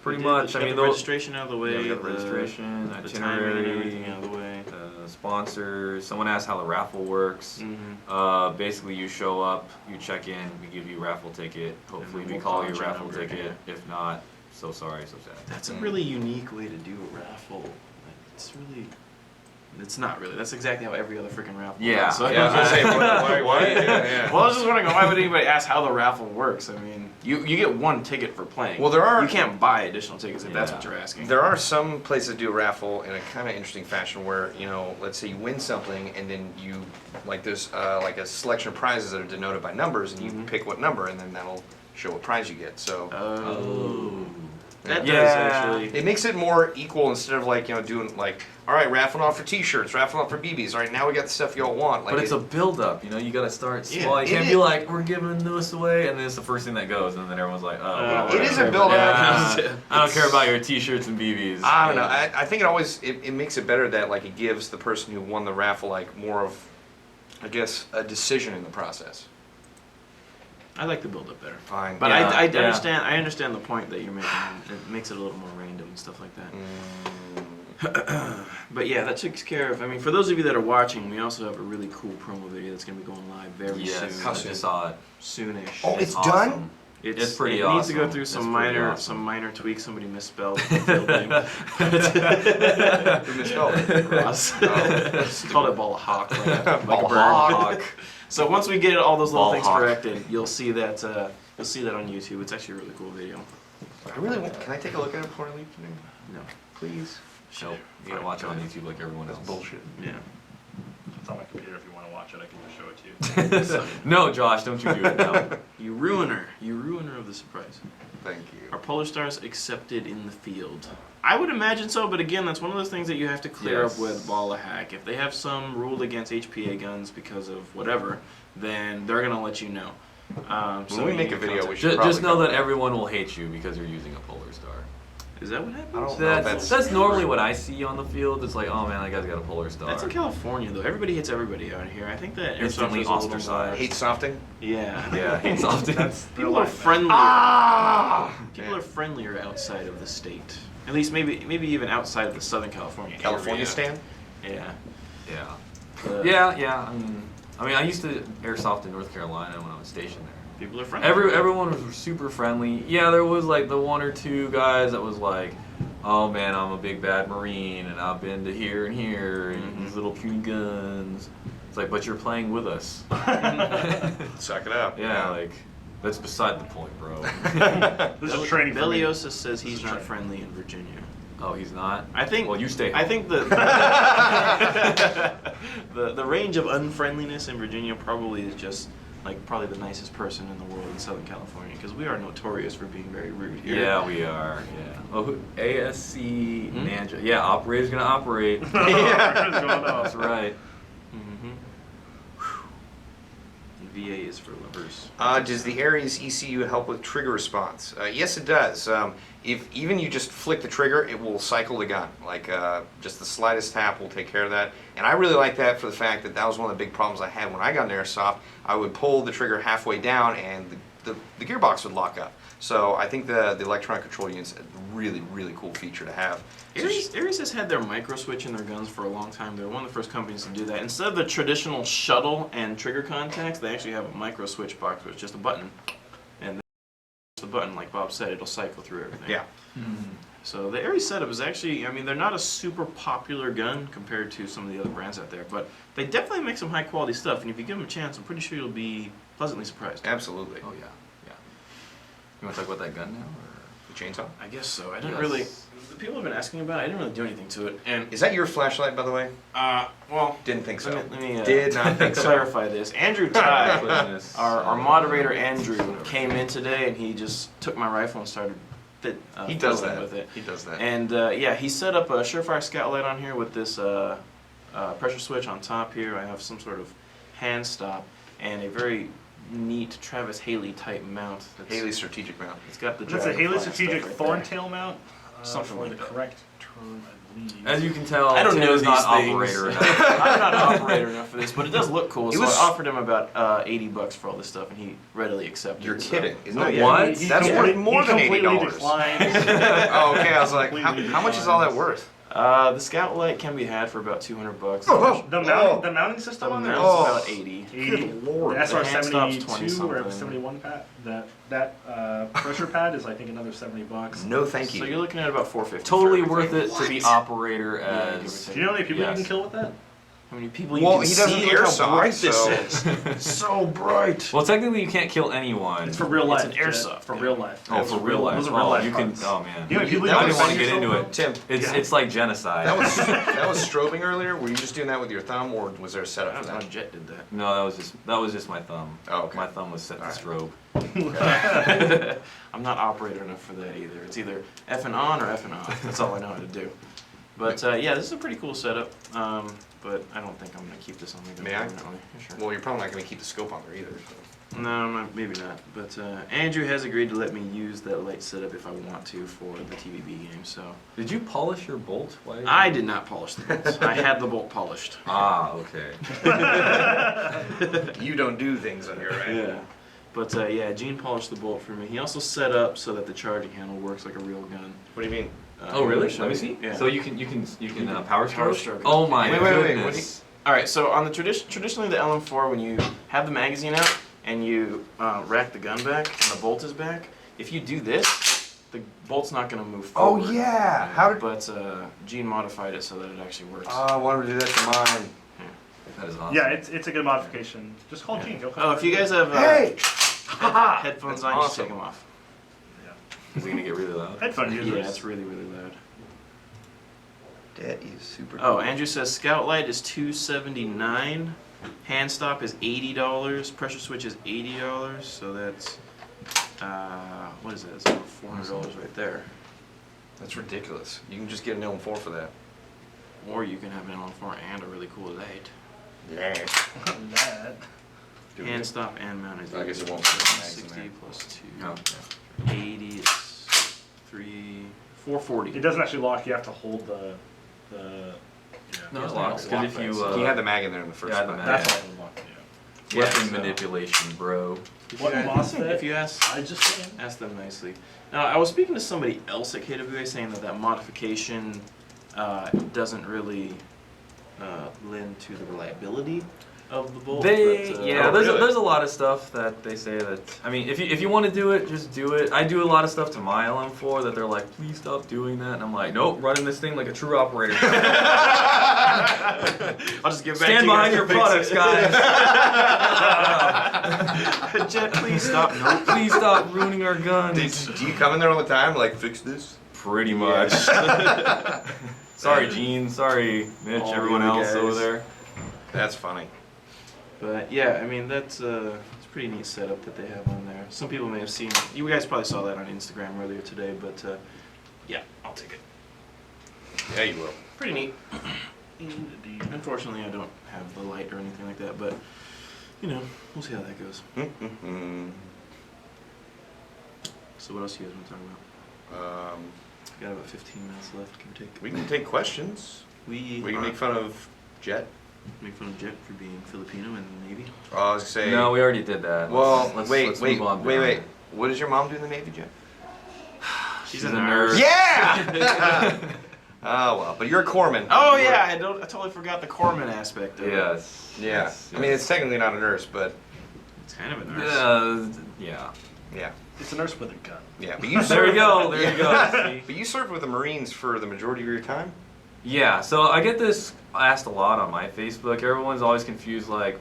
Pretty We much. got I mean, the those- registration out of the way. Yeah, we got the registration, the timing and everything itinerary, out of the way. sponsors. Someone asked how the raffle works. Mm-hmm. Basically, you show up, you check in, we give you a raffle ticket. Hopefully, then we we'll call call your your raffle number, ticket. yeah. If not, so sorry, so sad. That's a really unique way to do a raffle. Like, it's really. It's not really. That's exactly how every other freaking raffle Yeah, is. So Yeah, I was gonna say, why? Yeah. Well, I was just wondering, why would anybody ask how the raffle works? I mean, you get one ticket for playing. Well, there are- You can't buy additional tickets if that's Yeah. what you're asking. There are some places that do a raffle in a kind of interesting fashion where, you know, let's say you win something and then you, like there's like a selection of prizes that are denoted by numbers and you Mhm. pick what number and then that'll show what prize you get. So Oh. That Yeah. does actually. it makes it more equal instead of like, you know, doing like, all right, raffling off for t-shirts, raffling off for BBs. All right, now we got the stuff y'all want. Like But it's a build-up, you know. You gotta start Yeah, small. You it can't is. be like, we're giving this away, and then it's the first thing that goes, and then everyone's like, oh, well, it is whatever. a build-up. Yeah, I don't care about your T-shirts and BBs. I don't know. I think it always it makes it better that like it gives the person who won the raffle like more of, I guess, a decision in the process. I like the build up better. Fine. But Yeah, I yeah. understand. I understand the point that you're making. It makes it a little more random and stuff like that. But yeah, that takes care of. I mean, for those of you that are watching, we also have a really cool promo video that's gonna be going live very Yes, soon. How I soon? just saw it. Soonish. Oh, it's awesome. done? It's pretty It needs to go awesome. through It's some pretty minor awesome. tweaks. Somebody misspelled the field name. Who misspelled it? Ross. Called it ball of hawk. Like a Ball bird. hawk. So once we get all those little Ball things hawk. corrected, you'll see that on YouTube. It's actually a really cool video. I really want. Can I take a look at it before I leave today? No. Please. Nope. You gotta watch it on YouTube like everyone else. That's bullshit. Yeah. It's on my computer. If you want to watch it, I can just show it to you. No, Josh, don't you do it now. You ruiner. You ruiner of the surprise. Thank you. Are Polar Stars accepted in the field? I would imagine so, but again, that's one of those things that you have to clear Yes. up with Ball of Hack. If they have some ruled against HPA guns because of whatever, then they're gonna let you know. When we make a video, we should Just probably know cover that everyone will hate you because you're using a Polar Star. Is that what I happens? don't know. That's normally what I see on the field. It's like, oh man, that guy's got a Polar Star. That's in California, though. Everybody hits everybody out here. I think that Airsoft Instantly is a little more. ostracized. Hate softing. Yeah. Yeah, it's often. People are friendlier. Ah! People are friendlier outside of the state. At least maybe even outside of the Southern California. California area. stand. Yeah. Yeah. Yeah. I mean, I used to airsoft in North Carolina when I was stationed there. People are friendly. Everyone was super friendly. Yeah, there was like the one or two guys that was like, oh man, I'm a big bad Marine and I've been to here and here and these little puny guns. It's like, but you're playing with us. Suck it up. Yeah, like that's beside the point, bro. This is training for me. Beliosis says he's This is not training. friendly in Virginia. Oh, he's not. I think. Well, you stay I home. think the range of unfriendliness in Virginia probably is just like probably the nicest person in the world in Southern California because we are notorious for being very rude here. Yeah, we are. Yeah. Oh, ASC Ninja. Yeah, operator's gonna operate. Yeah. What's going on? That's right. VA is for lovers. Does the Ares ECU help with trigger response? Yes, it does. If even you just flick the trigger, it will cycle the gun. Like just the slightest tap will take care of that. And I really like that for the fact that that was one of the big problems I had when I got into Airsoft. I would pull the trigger halfway down and the gearbox would lock up. So I think the electronic control unit's a really, really cool feature to have. So Ares has had their micro switch in their guns for a long time. They're one of the first companies to do that. Instead of the traditional shuttle and trigger contacts, they actually have a micro switch box with just a button. And then the button, like Bob said, it'll cycle through everything. yeah. So the Ares setup is actually, I mean, they're not a super popular gun compared to some of the other brands out there, but they definitely make some high quality stuff. And if you give them a chance, I'm pretty sure you'll be pleasantly surprised. Absolutely. Oh yeah. Yeah. You want to talk about that gun now? Or? The chainsaw? I guess so. I didn't Yes. really. The people have been asking about it. I didn't really do anything to it. And Is that your flashlight, by the way? well, Didn't think so. let me Did not think so. clarify this. Andrew Ty, Goodness. our moderator Andrew, came in today and he just took my rifle and started fit. He does fiddling that. with it. He does that. And yeah, he set up a Surefire Scout Light on here with this pressure switch on top here. I have some sort of hand stop and a very neat Travis Haley type mount. Haley strategic mount. It's got the That's a Haley dragonfly strategic stuff right there. thorntail mount. Something for like the that. correct term, I believe. As you can tell, I don't Tim know is not these things. operator enough. I'm not operator enough for this, but it does look cool. He So was- I offered him about $80 for all this stuff, and he readily accepted. You're so. kidding. Isn't Oh, that yeah. What? That's worth more than completely $80. declines. Oh, okay. I was like, Completely how much is all that declines. worth? The Scout Light can be had for about $200. The mounting system The on there mount's is about 80. 80. Good lord. The The hand stop's SR72 or 20-something. 71 pad, that pressure pad is I think another $70. No, thank So you. you're looking at about $450. Totally for worth everything. it to be What? operator Yeah, give or as. Do you know how many people Yes. you can kill with that? How many people you Well, can he doesn't see? Look how airsoft, bright this so- is. So bright. Well, technically, you can't kill anyone. It's for real It's life. an Jet. airsoft, For yeah. real life. Oh, for real life. Those are real life You can. parts. Oh man. You know, people I like didn't want to to get into it. Tim, It's like genocide. that was strobing earlier. Were you just doing that with your thumb, or was there a I setup don't for know how that? Jet did that. No, that was just my thumb. Oh, okay. My thumb was set to Alright. strobe. I'm not operator enough for that either. It's either effing on or effing off. That's all I know how to do. But yeah, this is a pretty cool setup. But I don't think I'm gonna keep this on me May I? permanently. Yeah, sure. Well, you're probably not going to keep the scope on there either. So. No, maybe not. But Andrew has agreed to let me use that light setup if I want to for the TVB game. So Did you polish your bolt? Why I did not polish the bolts. I had the bolt polished. Ah, okay. You don't do things on here, right? Yeah. But yeah, Gene polished the bolt for me. He also set up so that the charging handle works like a real gun. What do you mean? Oh really? show Let me you. see. Yeah. So you can power stroke. Power stroke. Oh my Wait, wait, wait, goodness. what do you- All right, so on the traditionally the LM4, when you have the magazine out and you rack the gun back and the bolt is back, if you do this, the bolt's not going to move Oh forward. yeah. How did? But Gene modified it so that it actually works. I wanted to do that to mine. That is awesome. Yeah, it's a good modification. Just call Gene. He'll come Oh, if you guys have Hey. headphones That's on, awesome. just take them off. Is it gonna get really loud? Headphone users. Yeah, it's really, really loud. That is super. Oh, Andrew says Scout Light is $279. Hand stop is $80. Pressure switch is $80. So that's what is that? It's about $400 right there. That's ridiculous. You can just get an LM4 for that. Or you can have an LM4 and a really cool light. Yeah. That. Hand stop and mount is I guess it won't $80. fit the mags in 60 there. plus 2. No. 80 is 440. It doesn't actually lock. You have to hold the. No, Yeah. it locks. Because if you He had the mag in there in the first yeah, the one. mag. That's Yeah. why it locked. Yeah. weapon so- manipulation, bro. What MOSFET? If you ask I just saying. them nicely. Now, I was speaking to somebody else at KWA saying that modification doesn't really lend to the reliability of the bolt. They but, yeah, Oh, there's really? there's a lot of stuff that they say that I mean if you want to do it, just do it. I do a lot of stuff to my LM4 that they're like, please stop doing that, and I'm like, nope, running this thing like a true operator. I'll just give back Stand to you behind guys your to fix products, it. guys. Jet, please stop. Nope. Please stop ruining our guns. Do you come in there all the time, like fix this? Pretty much. Sorry, Gene. Sorry, Mitch. All everyone the else guys. over there. That's funny. But yeah, I mean that's it's a pretty neat setup that they have on there. Some people may have seen. You guys probably saw that on Instagram earlier today, but yeah, I'll take it. Yeah, you will. Pretty neat. Unfortunately, I don't have the light or anything like that, but you know, we'll see how that goes. So what else do you guys want to talk about? Got about 15 minutes left, give or take. We can take questions. We We can make fun of Jet. make fun of Jet for being Filipino in the Navy. I was gonna say. No, we already did that. Well, let's wait. move on Wait. down. What does your mom do in the Navy, Jet? She's She's a a nurse. nurse. Yeah. Oh well, but you're a corpsman. Oh yeah, I totally forgot the corpsman aspect of it. Yes. Yeah. Yes, I mean, it's technically not a nurse, but It's kind of a nurse. Yeah. yeah, It's a nurse with a gun. yeah. But you There served. you go. There you go. See? But you served with the Marines for the majority of your time. Yeah, so I get this asked a lot on my Facebook. Everyone's always confused, like,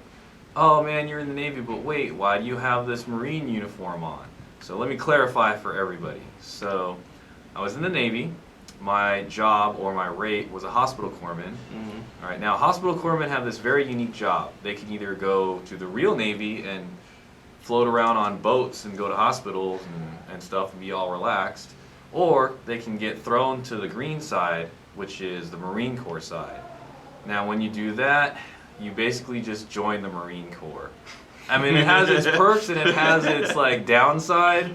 oh man, you're in the Navy, but wait, why do you have this Marine uniform on? So let me clarify for everybody. So I was in the Navy. My job or my rate was a hospital corpsman. All right, now hospital corpsmen have this very unique job. They can either go to the real Navy and float around on boats and go to hospitals and stuff and be all relaxed, or they can get thrown to the green side, which is the Marine Corps side. Now, when you do that, you basically just join the Marine Corps. I mean, it has its perks and it has its like downside,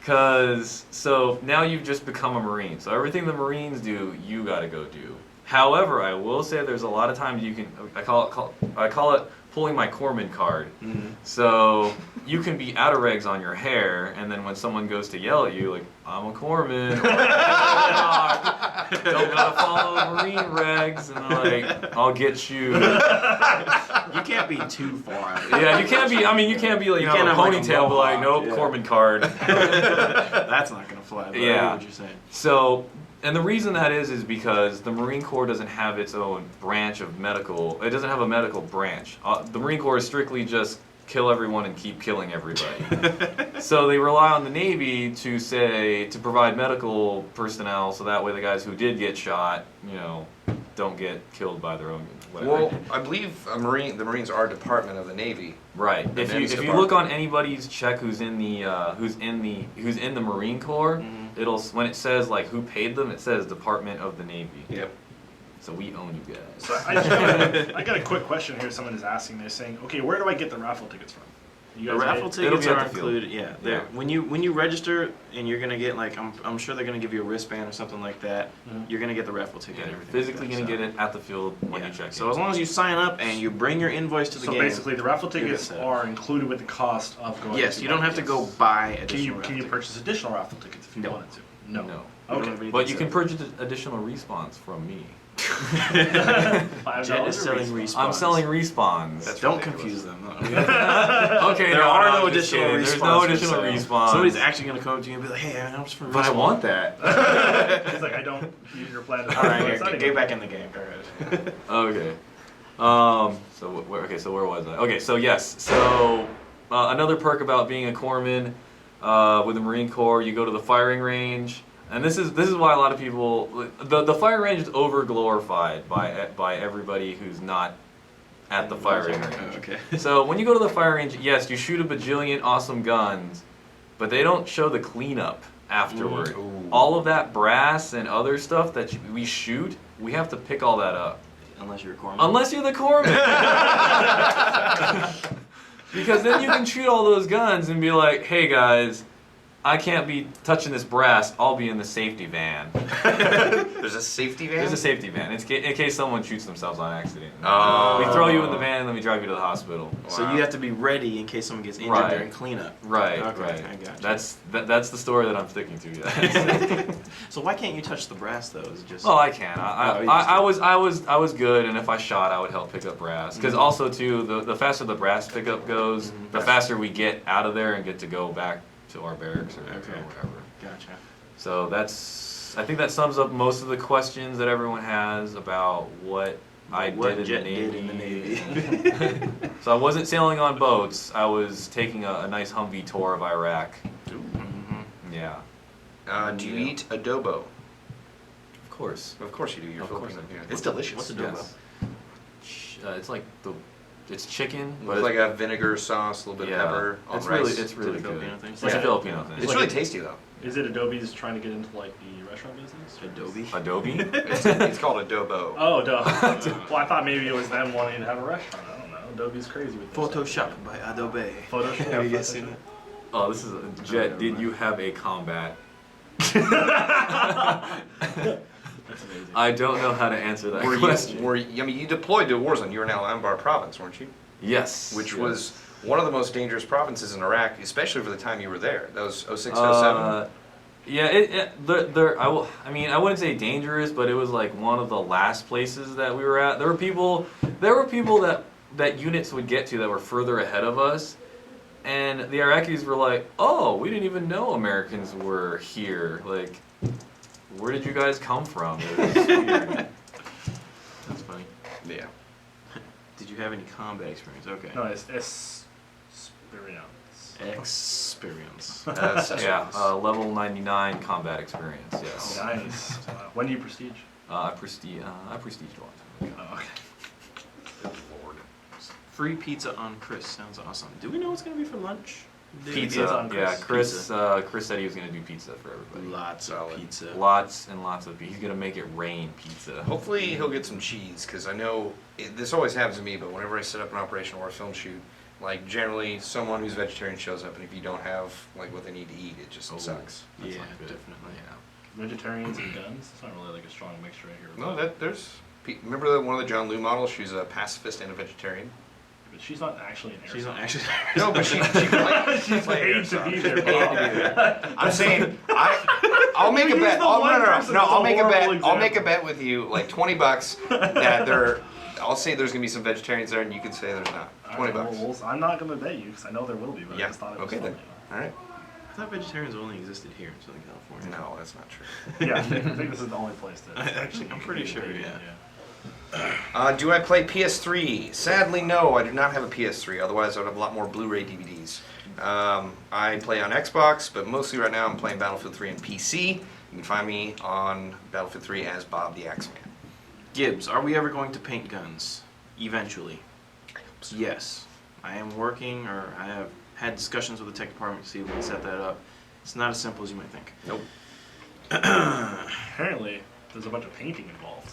so now you've just become a Marine. So everything the Marines do, you got to go do. However, I will say there's a lot of times you can. I call it pulling my corpsman card. Mm-hmm. So you can be out of regs on your hair, and then when someone goes to yell at you, like, I'm a corpsman, don't gotta follow Marine regs, and like, I'll get you. You can't be too far out of it. Yeah, you can't be. I mean, you can't be like, you can't have a have, like, a ponytail, but like, mohawk, nope, yeah. corpsman card. That's not gonna fly. But I Yeah. know what you're saying. So, and the reason that is because the Marine Corps doesn't have its own branch of medical. It doesn't have a medical branch. The Marine Corps is strictly just kill everyone and keep killing everybody. So they rely on the Navy to provide medical personnel, so that way the guys who did get shot, don't get killed by their own whatever. Well, I believe the Marines are a department of the Navy. Right. If you look on anybody's check who's in the Marine Corps, it'll when it says like who paid them, it says Department of the Navy. Yep. So we own you guys. So I got a quick question here. Someone is asking. They're saying, okay, where do I get the raffle tickets from? You The raffle It'll tickets be at are the field. included. Yeah, Yeah. when you register and you're gonna get like I'm sure they're gonna give you a wristband or something like that. You're gonna get the raffle ticket. Yeah, and you're everything physically like gonna that, get it at the field when so. you check in. So as long as you sign up and you bring your invoice to the So game. basically, the raffle you're tickets good. are included with the cost of going. Yes, to you don't have to go buy additional. Can you raffle purchase additional raffle tickets if you No. wanted to? No. No. Okay. tickets. But you can purchase additional respawns from me. $5 Jet is a selling respawn. respawns. I'm selling respawns. That's Don't ridiculous. confuse them. Okay, There are no I'm just additional kidding. respawns. There's no for additional sale. respawns. Somebody's actually gonna come up to you and be like, "Hey, I'm just for But I respawn." want that. He's like, I don't use your plan. All right, here, get back in the game. Go ahead. Okay. So where was I? Okay, so yes. So another perk about being a corpsman with the Marine Corps, you go to the firing range, and this is why a lot of people the firing range is over glorified by everybody who's not at the firing range. Oh, okay. So when you go to the firing range, yes, you shoot a bajillion awesome guns, but they don't show the cleanup afterward. Ooh. All of that brass and other stuff that we shoot, we have to pick all that up. Unless you're a corpsman. Unless you're the corpsman. Because then you can shoot all those guns and be like, hey guys, I can't be touching this brass, I'll be in the safety van. There's a safety van? There's a safety van. It's in case someone shoots themselves on accident. Oh. We throw you in the van and then we drive you to the hospital. So Wow. you have to be ready in case someone gets injured Right. during cleanup. Right, Okay, right. I gotcha. That's the story that I'm sticking to. Yes. So why can't you touch the brass though? Is it just Oh, I can. Oh, you just I was good, and if I shot, I would help pick up brass. Because also too, the faster the brass pickup goes, the faster we get out of there and get to go back to our barracks or Okay. whatever. Gotcha. So I think that sums up most of the questions that everyone has about what I What did Jet in did the in the Navy. So I wasn't sailing on boats. I was taking a nice Humvee tour of Iraq. Mhm. Yeah, Do you eat adobo? of course. Of course you do. You're Of course Filipino. I do. Yeah. It's delicious. What's adobo? Yes. It's like it's chicken, but It's like a vinegar sauce, a little bit yeah, of pepper on it's rice. really It's a good. Filipino thing. It's like Yeah. a Filipino thing. It's really tasty though. Is it Adobe's trying to get into like the restaurant business? Adobe. Adobe. It's called adobo. Oh, duh. Well, I thought maybe it was them wanting to have a restaurant. I don't know. Adobe's crazy with this Photoshop stuff. by Adobe. Photoshop. Have you guys seen that? Oh, this is a Jet. Did you have a combat? That's amazing. I don't know how to answer that Were question. you, I mean, you deployed to a war zone. You were in Al-Anbar province, weren't you? Yes. Which yes. was one of the most dangerous provinces in Iraq, especially for the time you were there. That was 06, 07. Yeah, I mean, I wouldn't say dangerous, but it was like one of the last places that we were at. There were people that units would get to that were further ahead of us, and the Iraqis were like, "Oh, we didn't even know Americans were here. Like, where did you guys come from?" It was weird. That's funny. Yeah. Did you have any combat experience? Okay. No, it's experience. Experience. Yeah, level 99 combat experience. Yes. Nice. When do you prestige? I prestiged one. Oh, okay. Good Lord. Free pizza on Chris. Sounds awesome. Do we know what's gonna be for lunch? Pizza. on Yeah, Chris. Chris said he was gonna do pizza for everybody. Lots of pizza. Lots and lots of. He's gonna make it rain pizza. Hopefully he'll get some cheese, because I know this always happens to me, but whenever I set up an operation or a film shoot, like generally someone who's vegetarian shows up, and if you don't have like what they need to eat, it just sucks. That's Yeah, not good. definitely. Yeah. Vegetarians and guns. It's not really like a strong mixture right here. No, remember one of the John Lou models? She's a pacifist and a vegetarian. But she's not actually an airsoft. She's not actually. No, but she like, She's paid to be there. I'm saying I'll make a He's bet. the Oh, one no, person no, that's I'll a make a bet. horrible I'll make a example. bet with you, like $20 that there. I'll say there's gonna be some vegetarians there, and you can say there's not. $20. I'm not going to bet you because I know there will be, but I Yeah. just thought it was Okay then. funny. All right. I thought vegetarians only existed here in Southern California. No, that's not true. Yeah, I think this is the only place that Actually, I'm pretty sure, yeah. Do I play PS3? Sadly, no. I do not have a PS3. Otherwise, I would have a lot more Blu-ray DVDs. I play on Xbox, but mostly right now I'm playing Battlefield 3 on PC. You can find me on Battlefield 3 as Bob the Axeman. Gibbs, are we ever going to paint guns? Eventually. Yes. I am working, or I have had discussions with the tech department to see if we can set that up. It's not as simple as you might think. Nope. Apparently, there's a bunch of painting involved.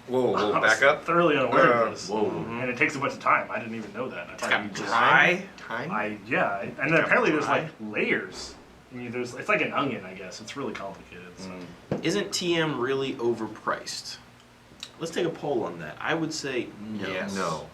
Whoa, I was back up. thoroughly unaware of this. Whoa. And it takes a bunch of time. I didn't even know that. I thought you just Time? and then apparently there's like layers. I mean, it's like an onion, I guess. It's really complicated. So. Isn't TM really overpriced? Let's take a poll on that. I would say no. Yes. No.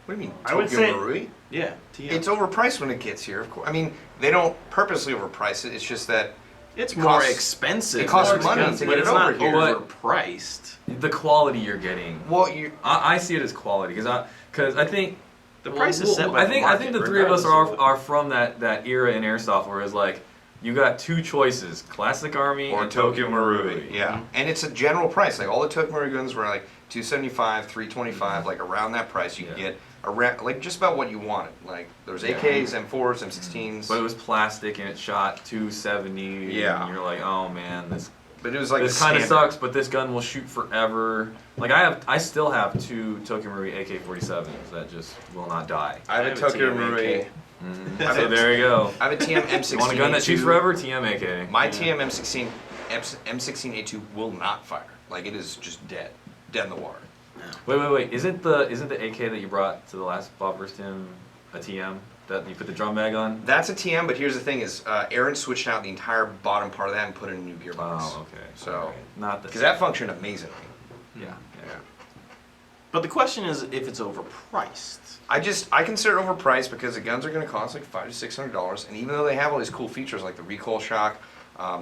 What do you mean? I would Tokyo say- Marui? Yeah, TM. It's overpriced when it gets here, of course. I mean, they don't purposely overprice it. It's just that It's It more costs- expensive. it costs than money guns, to but get it's it not over here. overpriced. The quality you're getting. well, you I see it as quality because I think The price is set by I think the I think the market, three of us regardless of are from that era in Airsoft where it's like you got two choices: Classic Army or and Tokyo Marui. Marui. Yeah, and it's a general price. Like all the Tokyo Marui guns were like $275, $325, like around that price. You could Yeah. get around like just about what you wanted. Like there was AKs, M4s, M16s. But it was plastic and it shot 270. Yeah. And you're like, oh man, this But it was like this the kind of standard. sucks. But this gun will shoot forever. Like I still have two Tokyo Marui AK-47s that just will not die. I have a Tokyo Marui. Mm-hmm. So there you go. I have a TM M16. You want a gun that shoots forever? TM AK. My TM M16A2 will not fire. Like it is just dead in the water. Wait. Isn't the AK that you brought to the last Bob vs. Tim a TM that you put the drum bag on? That's a TM, but here's the thing: is Aaron switched out the entire bottom part of that and put in a new gearbox. Oh, okay. So, Alright. Not the because that functioned amazingly. Yeah. Yeah. But the question is if it's overpriced. I consider it overpriced because the guns are going to cost like $500 to $600, and even though they have all these cool features like the recoil shock,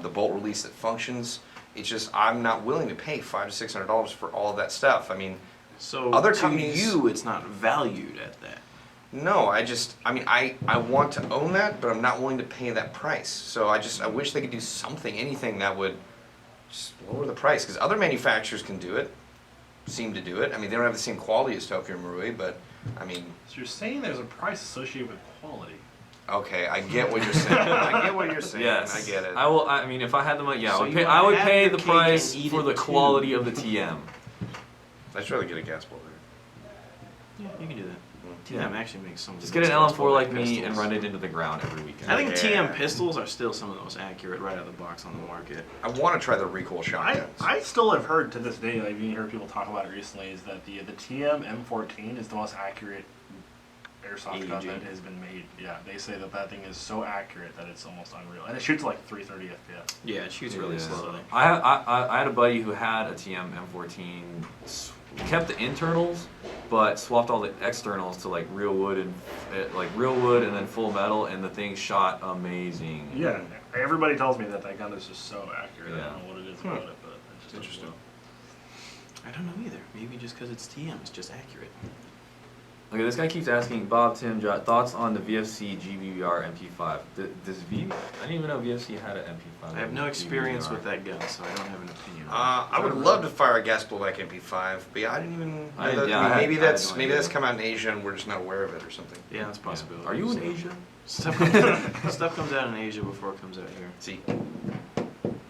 the bolt release that functions, it's just I'm not willing to pay $500 to $600 for all of that stuff. I mean, So Other to companies- you, it's not valued at that. no, I want to own that, but I'm not willing to pay that price. So I wish they could do something, anything that would just lower the price because other manufacturers can do it, seem to do it. I mean, they don't have the same quality as Tokyo Marui, but I mean. So you're saying there's a price associated with quality. Okay, I get what you're saying. I get what you're saying. Yes. I get it. I will. I mean, if I had the money, yeah, So I would you pay. wanna I would have pay your the cake price and eat for it the too. quality of the TM. I'd just rather get a gas blower. Yeah, you can do that. Yeah. TM actually makes some. of the Just get an most LM4 like pistols. me and run it into the ground every weekend. I think Yeah. TM pistols are still some of the most accurate right out of the box on the market. I want to try the recoil shotguns. I still have heard to this day, I've even heard people talk about it recently, is that the TM M14 is the most accurate airsoft gun AEG. that has been made. Yeah, they say that thing is so accurate that it's almost unreal, and it shoots like 330 FPS. Yeah, it shoots really Yeah. slowly. I had a buddy who had a TM M14, kept the internals, but swapped all the externals to like real wood and then full metal, and the thing shot amazing. Yeah, everybody tells me that gun is just so accurate. I Yeah. don't know what it is about it, but it's just Interesting. I don't know either. Maybe just because it's TM, it's just accurate. Okay, this guy keeps asking Bob, Tim, thoughts on the VFC GBBR MP5. I didn't even know VFC had an MP5. I have no experience with that gun, so I don't have an opinion. I would love to fire a gas blowback MP5, but yeah, I didn't even. Know I- that. yeah, I mean, I had- maybe I had that's no maybe idea. that's come out in Asia and we're just not aware of it or something. Yeah, that's a possibility. Are you in So, Asia? Stuff comes out in Asia before it comes out here. See,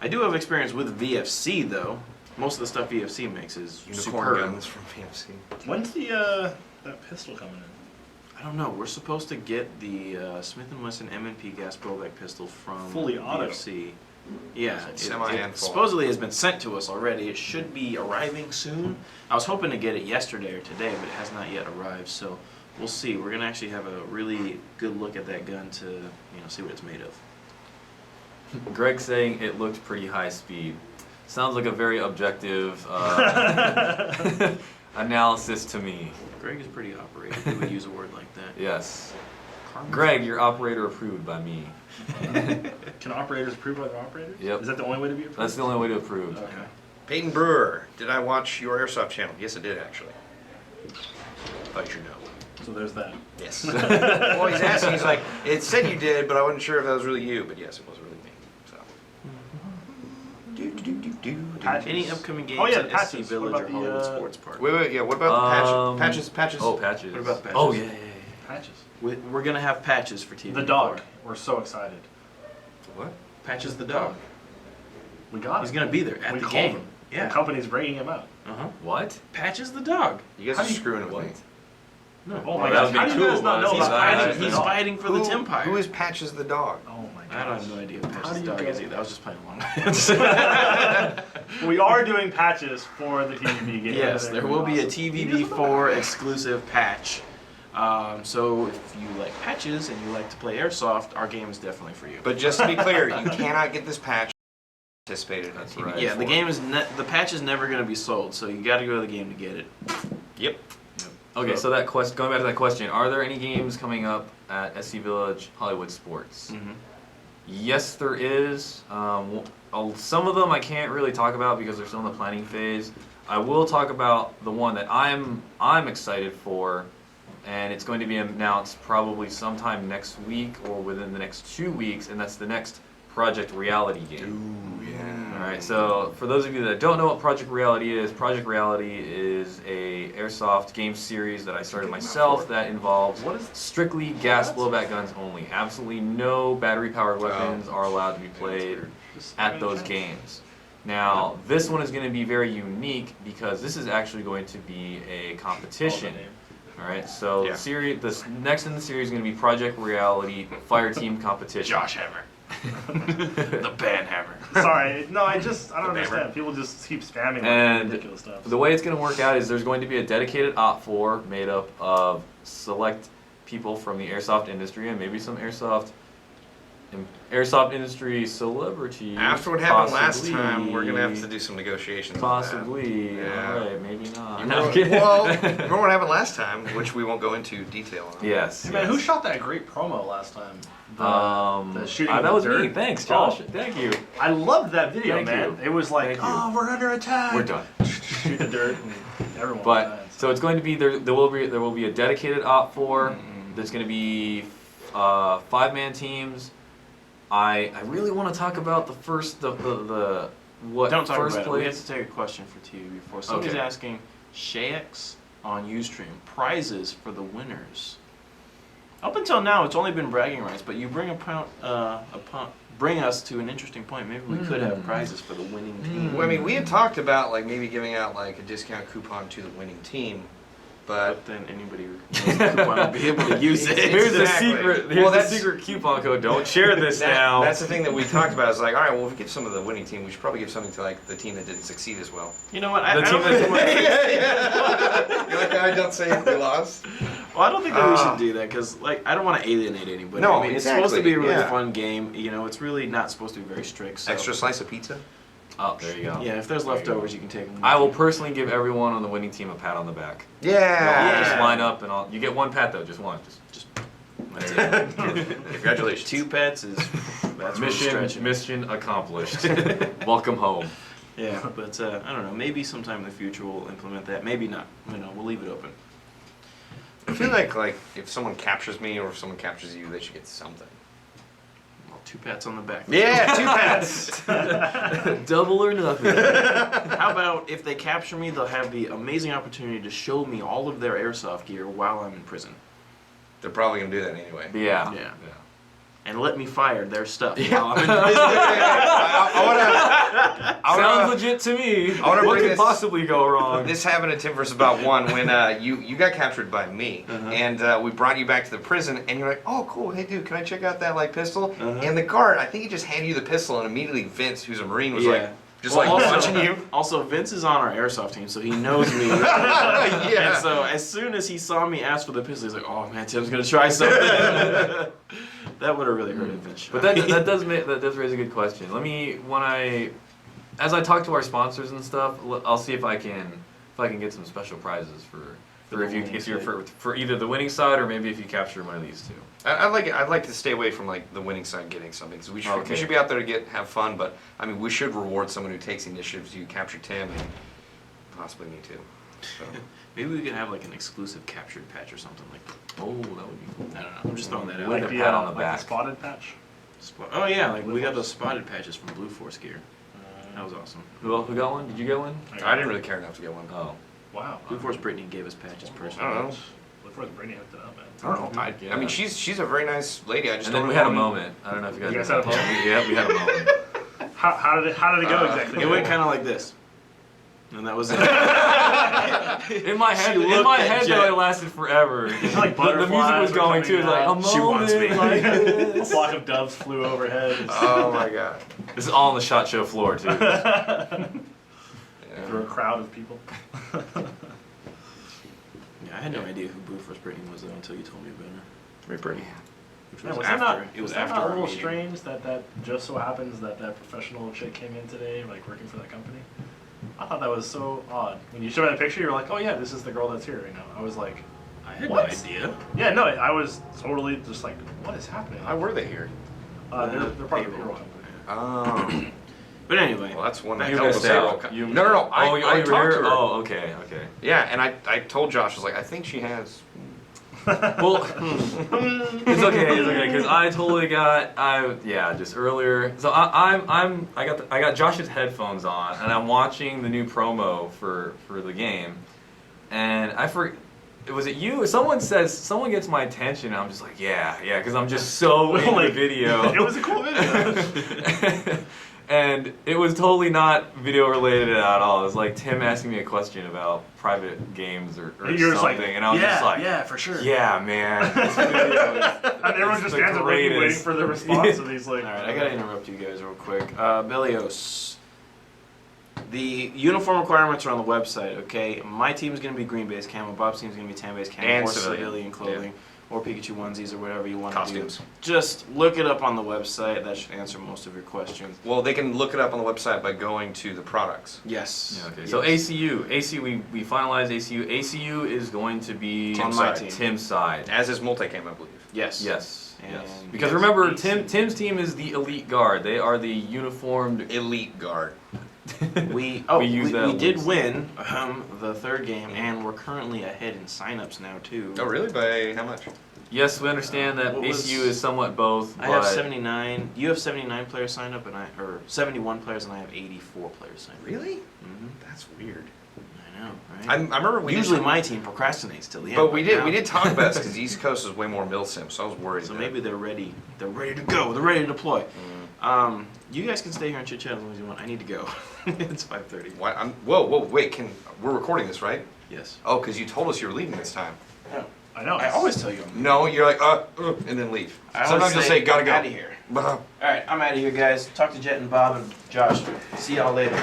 I do have experience with VFC though. Most of the stuff VFC makes is unicorn superb. guns from VFC. When's the that pistol coming in? I don't know. We're supposed to get the Smith & Wesson M&P gas blowback pistol from Fully auto. BFC. Yeah, Semi-handful. it supposedly has been sent to us already. It should be arriving soon. I was hoping to get it yesterday or today, but it has not yet arrived. So we'll see. We're gonna actually have a really good look at that gun to see what it's made of. Greg saying it looked pretty high speed. Sounds like a very objective analysis to me. Greg is pretty operative. He would use a word like that. Yes. Greg, you're operator approved by me. Can operators approve by their operators? Yep. Is that the only way to be approved? That's the only way to approve. Okay. Peyton Brewer, did I watch your Airsoft channel? Yes, I did actually. Thought you should know. So there's that. Yes. Well, he's asking. He's like, it said you did, but I wasn't sure if that was really you. But yes, it was really me. So. Patches. Any upcoming games Oh, yeah, at patches. SC Village What or about the, Hollywood Sports Park? Wait. Yeah. What about the patches? Patches. Oh, patches. What about patches? Oh, yeah. Patches. We're gonna have patches for TV. The dog. We're so excited. What? Patches the dog. We got He's it. gonna be there at We the called game. him. Yeah. The company's bringing him out. What? Patches the dog. You guys How are do you- screwing with What? me. No. Oh Well, my that gosh. would be How do you two guys of not know us. He's about fighting. Patches the He's dog? fighting for the Timpire. Who is Patches the dog? Oh my I gosh. have no idea what How Patches do the you dog get- is either. I was just playing along. We are doing patches for the TVB game. Yes, there will be a Awesome. TVB4 exclusive patch. So if you like patches and you like to play Airsoft, our game is definitely for you. But just to be clear, you cannot get this patch participated. That's in right. TVB4. Yeah, the game is the patch is never going to be sold, so you got to go to the game to get it. Yep. Okay, so that going back to that question, are there any games coming up at SC Village Hollywood Sports? Mm-hmm. Yes, there is. Some of them I can't really talk about because they're still in the planning phase. I will talk about the one that I'm excited for, and it's going to be announced probably sometime next week or within the next 2 weeks, and that's the next Project Reality game. Ooh, yeah. All right, so for those of you that don't know what Project Reality is a Airsoft game series that I started myself that involves What is- strictly gas blowback guns only. Absolutely no battery-powered weapons Oh. are allowed to be played Just at those chance. games. Now, this one is going to be very unique because this is actually going to be a competition. All right, so Yeah. the series, this next in the series is going to be Project Reality Fire Team Competition. Josh Hammer. The band hammer. Sorry, no, I don't Hammer. understand. People just keep spamming And like ridiculous stuff. The way it's going to work out is there's going to be a dedicated OPFOR made up of select people from the airsoft industry and maybe some airsoft industry celebrities. After what happened last possibly. time, we're gonna have to do some negotiations. with that. Possibly. Yeah. All right, maybe not. You No, I'm remember, kidding. well, remember what happened last time, which we won't go into detail on. Yes. Hey man, yes. who shot that great promo last time? The shooting that with was dirt? me. Thanks, Josh. Oh. Thank you. I loved that video, Thank man. you. It was like, Thank you. oh, we're under attack. We're done. Shoot the dirt and everyone But dies. so it's going to be there will be a dedicated OPFOR. There's going to be 5-man teams. I really want to talk about the first the what Don't talk first about it. We have place. to take a question for TV before. Somebody's Okay. asking Shax on Ustream prizes for the winners. Up until now, it's only been bragging rights, but you bring bring us to an interesting point. Maybe we could have prizes for the winning team. Well, I mean, we had talked about like maybe giving out like a discount coupon to the winning team, but But then anybody who knows the coupon will be able to use it. Here's Exactly. the secret. Well, Here's the that's- secret coupon code. Don't share this now. that's the thing that we talked about. Is like, all right, well, if we give some of the winning team, we should probably give something to like the team that didn't succeed as well. You know what? The team that didn't win. You're like, I don't say we lost. Well, I don't think that we should do that because, like, I don't want to alienate anybody. No, I mean, it's supposed to exactly, be a really yeah. fun game. You know, it's really not supposed to be very strict. So. Extra slice of pizza. Oh, there you go. Yeah, if there's leftovers, you can take them. I will personally give everyone on the winning team a pat on the back. Yeah. I'll just line up and you get one pat though, just one. Just That's it. Congratulations. 2 pets is that's mission accomplished. Welcome home. Yeah, but I don't know. Maybe sometime in the future we'll implement that. Maybe not. You know, we'll leave it open. I feel like if someone captures me or if someone captures you, they should get something. Well, 2 pats on the back. Yeah, 2 pats. Double or nothing. How about if they capture me, they'll have the amazing opportunity to show me all of their airsoft gear while I'm in prison. They're probably gonna do that anyway. Yeah. Yeah. and let me fire their stuff. Yeah. while I'm in I Sounds wanna, legit to me. wanna What bring could this- possibly go wrong? this happened at Tim vs. About One when you got captured by me, and we brought you back to the prison, and you're like, oh cool, hey dude, can I check out that like pistol? And the guard, I think he just handed you the pistol, and immediately Vince, who's a Marine, was like, just Well, like also, watching you. Also, Vince is on our Airsoft team, so he knows me. Yeah. And so as soon as he saw me ask for the pistol, he's like, "Oh man, Tim's gonna try something." That would have really hurt him, Vince. But that does raise a good question. As I talk to our sponsors and stuff, I'll see if I can get some special prizes for either the winning side or maybe if you capture one of these two. I'd like to stay away from like the winning side getting something. So we should be out there to have fun, but I mean we should reward someone who takes the initiative to capture Tim and possibly me too. So. Maybe we could have like an exclusive captured patch or something like that. Oh, that would be cool. I don't know. I'm just throwing that out. Like Like a the, pat on the like back. the spotted patch. Oh yeah, like we got those spotted patches from Blue Force gear. That was awesome. Who got one? Did you get one? I didn't really care enough to get one. Oh. Wow. Blue Force Brittany gave us patches I personally. don't know. Look for the Brittany hooked it up, man. I don't know. I mean, she's a very nice lady. I just And don't then we know had a how many- moment. I don't know if you guys. You guys had a moment? Yeah, we had a moment. How did it go exactly? It went kind of like this, and that was it. In my head, She looked at though, Jet. it lasted forever. Like the music butterflies was were going coming too. It was like a out. moment. She wants me. Like A this. flock of doves flew overhead. Oh my god. This is all on the SHOT Show floor too. Through a crowd of people. Yeah, I had no idea who Blue Force Brittany was though until you told me about her. Very pretty. Which Man, was was after. that not, It was that after not a our little meeting. strange that just so happens that professional chick came in today, like working for that company? I thought that was so odd. When you showed me that picture, you were like, oh yeah, this is the girl that's here right now. I was like, I had What? no idea. yeah, no, I was totally just like, what is happening? Why were they here? They're part of the Payroll. payroll company. Oh. But anyway, Well, that's one You hell of a missed payroll out. co- You- No. Oh, I you talked were here? to her. Oh, okay. Yeah, and I told Josh, I was like, I think she has. Well, it's okay, because I totally just earlier. So I got Josh's headphones on, and I'm watching the new promo for the game, and was it you? Someone gets my attention, and I'm just like, yeah, because I'm just so into the Like, video. It was a cool video. And it was totally not video related at all. It was like Tim asking me a question about private games or You're just something, like, and I was just like, yeah, for sure. yeah, man. This video is, And everyone it's just the stands up waiting greatest. for the response, and he's like, all right, I gotta interrupt you guys real quick. Belios. The uniform requirements are on the website, okay? My team's gonna be green base camo, Bob's team's gonna be tan base camo, And or civilian. civilian clothing, or Pikachu onesies, or whatever you want to do. Costumes. Just look it up on the website. That should answer most of your questions. Well, they can look it up on the website by going to the products. Yes. Yeah, okay. Yes. So ACU, we finalized ACU. ACU is going to be On Tim's my side. team. Tim's side. As is multicam, I believe. Yes. Yes. And Yes. Because yes, remember, ACU. Tim's team is the elite guard. They are the uniformed. Elite guard. We use that we did loose. win the third game, and we're currently ahead in signups now too. Oh, really? By how much? Yes, we understand that What was- ACU is somewhat both. I have but 79. You have 79 players signed up, or 71 players, and I have 84 players signed up. Really? Mm-hmm. That's weird. I know, right? I remember we Usually did, my team procrastinates till the end. but we now- did talk about this because East Coast is way more milsim, so I was worried. So that- maybe they're ready. They're ready to go. They're ready to deploy. You guys can stay here and chit chat as long as you want. I need to go. It's 5:30. Why? Whoa, wait! We're recording this, right? Yes. Oh, because you told us you were leaving this time. I know. I always tell you. No, you're like and then leave. I always Sometimes you'll say gotta go. Out of here. All right, I'm out of here, guys. Talk to Jet and Bob and Josh. See y'all later.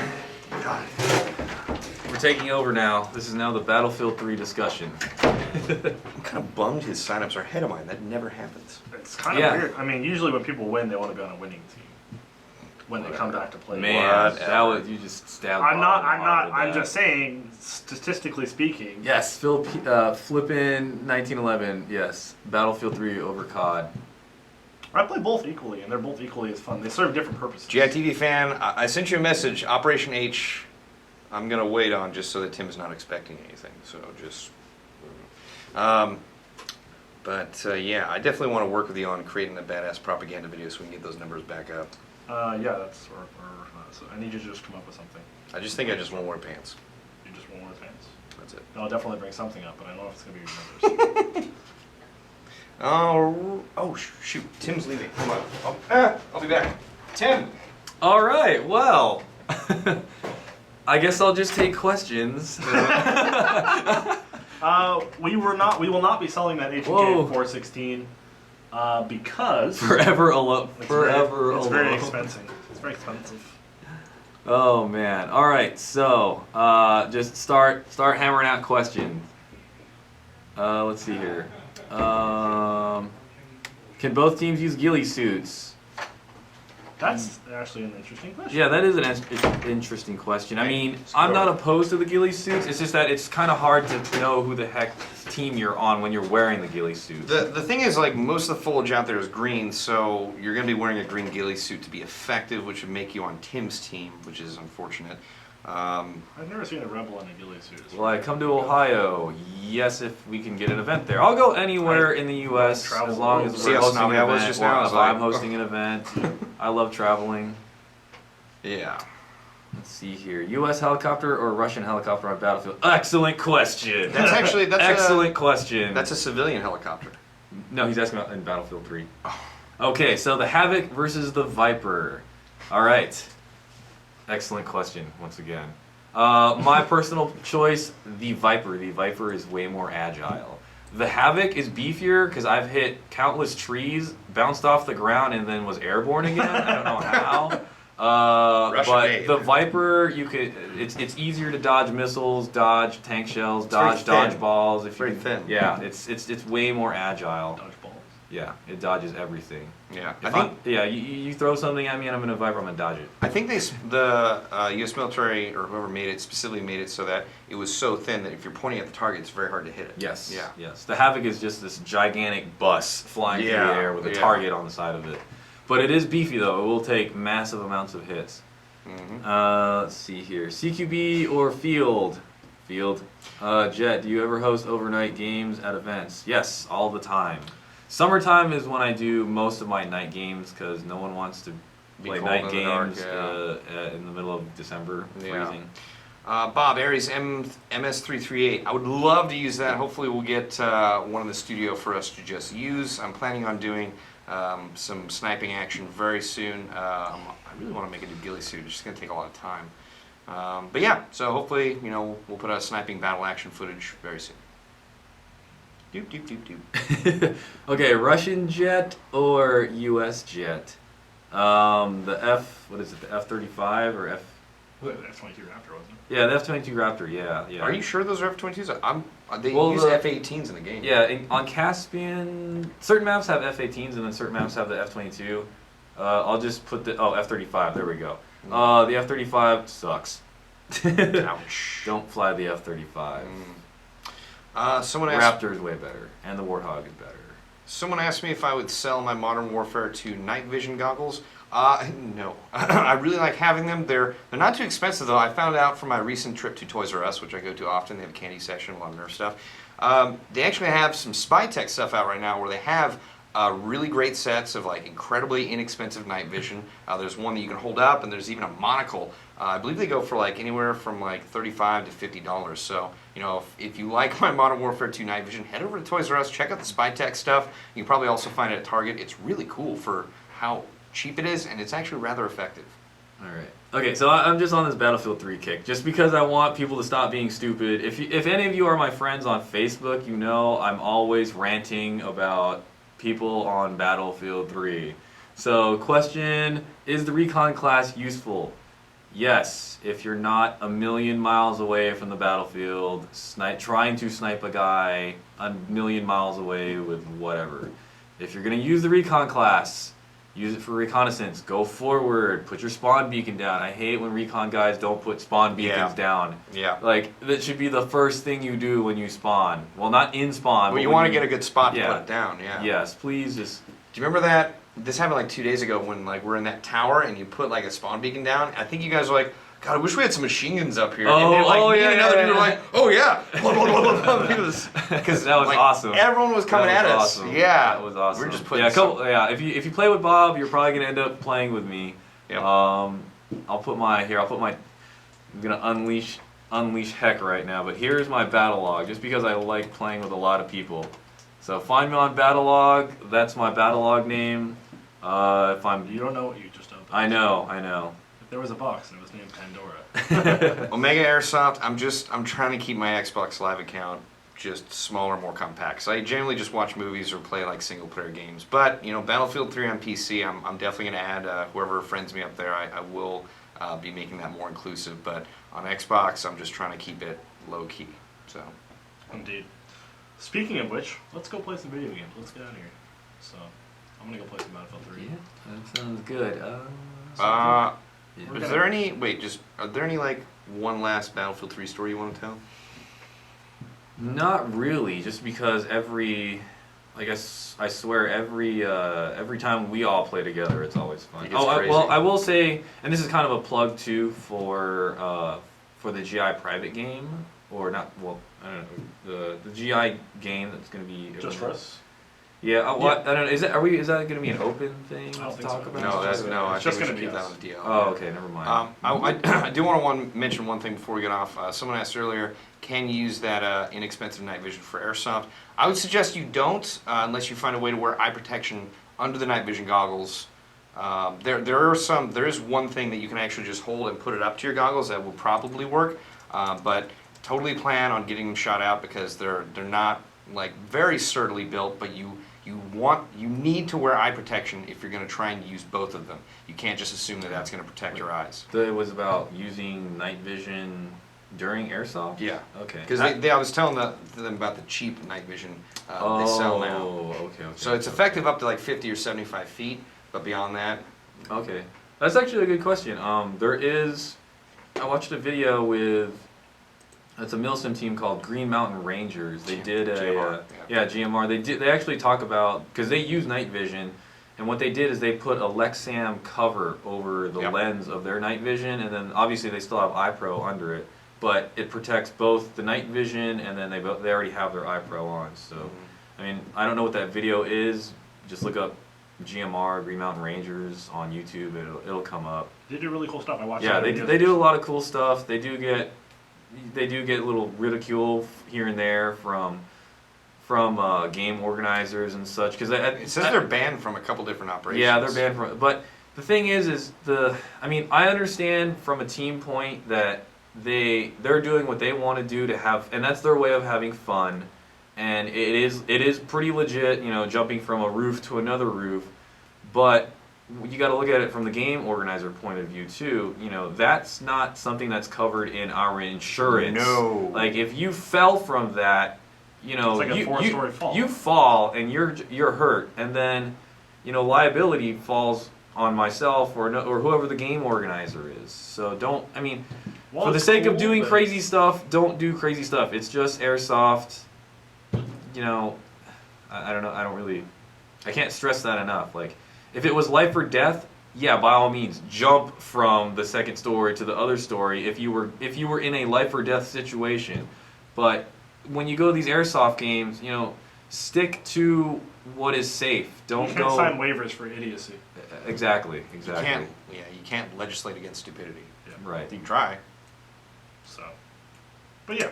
we're taking over now. This is now the Battlefield 3 discussion. I'm kind of bummed his signups are ahead of mine. That never happens. It's kind of Yeah. weird. I mean, usually when people win, they want to be on a winning team. When they come back to play. Man, Whatever. that was you just stabbed. I'm Bob not. in the heart with I'm that. just saying, statistically speaking. Yes, flippin' 1911. Yes, Battlefield 3 over COD. I play both equally, and they're both equally as fun. They serve different purposes. GITV fan, I sent you a message. Operation H, I'm gonna wait on just so that Tim's not expecting anything. So just. Yeah, I definitely want to work with you on creating a badass propaganda video so we can get those numbers back up. Yeah, that's or so I need you to just come up with something. I just think I just won't wear pants. You just won't wear pants. That's it. I'll definitely bring something up, but I don't know if it's gonna be your numbers. Oh, shoot. Tim's leaving. Hold on. I'll be back. Tim! All right. Well, I guess I'll just take questions. We will not be selling that H&K Whoa. 416 because Forever alone. it's Forever alone. It's very expensive. It's very expensive. Oh man. All right. So, just start hammering out questions. Let's see here. Can both teams use ghillie suits? That's actually an interesting question. Yeah, that is an interesting question. I mean, I'm not opposed to the ghillie suits. It's just that it's kind of hard to know who the heck team you're on when you're wearing the ghillie suit. The thing is, like, most of the foliage out there is green, so you're going to be wearing a green ghillie suit to be effective, which would make you on Tim's team, which is unfortunate. I've never seen a rebel in a ghillie suit. Will I come to Ohio? Yes, if we can get an event there. I'll go anywhere in the U.S. travel as long as the we're See how hosting an snobby I was event. just now? I Or was if like, I'm hosting an event. I love traveling. Yeah. Let's see here. U.S. helicopter or Russian helicopter on battlefield? Excellent question. That's actually Excellent question. That's a civilian helicopter. No, he's asking about in Battlefield 3. Okay, so the Havoc versus the Viper. All right. Excellent question, once again. My personal choice, the Viper. The Viper is way more agile. The Havoc is beefier because I've hit countless trees, bounced off the ground, and then was airborne again. I don't know how. Russian But made. the Viper, it's easier to dodge missiles, dodge tank shells, very dodge thin. balls. Very thin. Yeah, it's way more agile. Dodgeballs. Yeah, it dodges everything. Yeah. You throw something at me and I'm gonna Viper, I'm gonna dodge it. I think the U.S. military or whoever made it specifically made it so that it was so thin that if you're pointing at the target, it's very hard to hit it. Yes. Yeah. Yes. The Havoc is just this gigantic bus flying through Yeah, the air with a yeah. target on the side of it. But it is beefy though. It will take massive amounts of hits. Mm-hmm. Let's see here. CQB or field? Field. Jet, do you ever host overnight games at events? Yes, all the time. Summertime is when I do most of my night games because no one wants to Be play cold night in the dark, games yeah. in the middle of December, Yeah. freezing. Bob, Aries MS338. I would love to use that. Hopefully we'll get one in the studio for us to just use. I'm planning on doing some sniping action very soon. I really want to make a new ghillie suit. It's just going to take a lot of time. But yeah, so hopefully, we'll put out sniping battle action footage very soon. Doop, doop, doop, doop. Okay, Russian jet or U.S. jet? The F, the F-35 or F? That's F-22 Raptor, wasn't it? Yeah, the F-22 Raptor. Yeah. Are you sure those are F-22s? They Well, use the- F-18s in the game. Yeah, on Caspian, certain maps have F-18s and then certain maps have the F-22. I'll just put the F-35. There we go. The F-35 sucks. Ouch. Don't fly the F-35. Someone asked. Raptor is way better, and the Warthog is better. Someone asked me if I would sell my Modern Warfare 2 night vision goggles. No. I really like having them. They're not too expensive though. I found out from my recent trip to Toys R Us, which I go to often. They have a candy section, a lot of Nerf stuff. They actually have some Spy Tech stuff out right now where they have really great sets of like incredibly inexpensive night vision. There's one that you can hold up, and there's even a monocle. I believe they go for like anywhere from like $35 to $50. So if you like my Modern Warfare 2 night vision, head over to Toys R Us, check out the Spy Tech stuff. You can probably also find it at Target. It's really cool for how cheap it is, and it's actually rather effective. All right. Okay, so I'm just on this Battlefield 3 kick, just because I want people to stop being stupid. If any of you are my friends on Facebook, you know I'm always ranting about people on Battlefield 3. So, question, is the recon class useful? Yes, if you're not a million miles away from the battlefield, trying to snipe a guy a million miles away with whatever. If you're going to use the recon class, use it for reconnaissance. Go forward. Put your spawn beacon down. I hate when recon guys don't put spawn beacons down. Yeah. Like, that should be the first thing you do when you spawn. Well, not in spawn. Well, but you when want to get a good spot to Yeah. put it down, yeah. Yes, please just... Do you remember that? This happened like 2 days ago when like we're in that tower and you put like a spawn beacon down. I think you guys were like, God, I wish we had some machine guns up here. and then, like, me and another dude were like, oh yeah. Because That was awesome. Everyone was coming That at was us. awesome. Yeah. That was awesome. We're just putting If you play with Bob, you're probably gonna end up playing with me. Yep. I'm gonna unleash heck right now, but here's my battle log, just because I like playing with a lot of people. So find me on Battlelog. That's my Battlelog name. If I'm, You don't know what you just opened. I know. If there was a box and it was named Pandora. Omega Airsoft. I'm trying to keep my Xbox Live account just smaller, more compact. So I generally just watch movies or play like single player games. But you know, Battlefield 3 on PC, I'm definitely going to add whoever friends me up there. I will be making that more inclusive. But on Xbox, I'm just trying to keep it low key. So. Indeed. Speaking of which, let's go play some video games. Let's get out of here. So, I'm gonna go play some Battlefield 3. Yeah, that sounds good. Is there any? Wait, are there any like one last Battlefield 3 story you want to tell? Not really, just because I swear every time we all play together, it's always fun. It gets crazy. Well, I will say, and this is kind of a plug too for the GI private game, or not. Well, I don't know the GI game that's going to be Just for us? Yeah. I don't know. Is that going to be an open thing I don't to think talk so. about? No, It's I just think gonna we should be keep that us. on the DL. Oh, okay, never mind. I do want to mention one thing before we get off. Someone asked earlier, can you use that inexpensive night vision for airsoft? I would suggest you don't, unless you find a way to wear eye protection under the night vision goggles. There is one thing that you can actually just hold and put it up to your goggles that will probably work, but totally plan on getting them shot out because they're not like very sturdily built, but you need to wear eye protection if you're going to try and use both of them. You can't just assume that that's going to protect your eyes. It was about using night vision during airsoft? Yeah. Okay. Because I was telling them about the cheap night vision they sell now. Oh, okay. So it's effective up to like 50 or 75 feet, but beyond that, Okay. That's actually a good question. I watched a video with, it's a Milsim team called Green Mountain Rangers. They did GMR, GMR. They actually talk about, because they use night vision, and what they did is they put a Lexam cover over the Yep. lens of their night vision, and then obviously they still have iPro under it, but it protects both the night vision and then they already have their iPro on. So, I mean, I don't know what that video is. Just look up GMR Green Mountain Rangers on YouTube. It'll come up. They do really cool stuff. I watched. Yeah, that they video. they do a lot of cool stuff. They do get little ridicule here and there from game organizers and such. Because it says they're banned from a couple different operations. yeah, they're banned from. But the thing is I mean, I understand from a team point that they're doing what they want to do to have, and that's their way of having fun. And it is pretty legit, you know, jumping from a roof to another roof. But you got to look at it from the game organizer point of view too. You know, that's not something that's covered in our insurance. No. Like if you fell from that, you know, It's like a four-story fall. You fall and you're hurt, and then, you know, liability falls on myself or whoever the game organizer is. So don't. I mean, Well, for the it's sake of cool, doing but- crazy stuff, don't do crazy stuff. It's just airsoft. You know, I don't know. I can't stress that enough. Like, if it was life or death, yeah, by all means, jump from the second story to the other story if you were in a life or death situation. But when you go to these airsoft games, you know, stick to what is safe. Don't You can't go. sign waivers for idiocy. Exactly. You can't legislate against stupidity. Right. You can try. So, but yeah.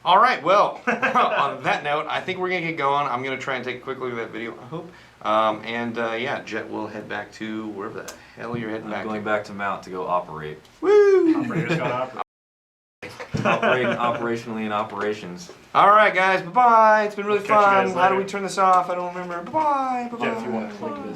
All right, well, on that note, I think we're going to get going. I'm going to try and take a quick look at that video, I hope. Yeah, Jet will head back to wherever the hell you're heading I'm back going to. back to Mount to go operate. Woo! Operators gotta operate. Operationally in operations. All right, guys, bye-bye. It's been really Catch you guys fun. How do later. we turn this off? I don't remember. Bye-bye. Bye-bye. Jeff, if you want to click this.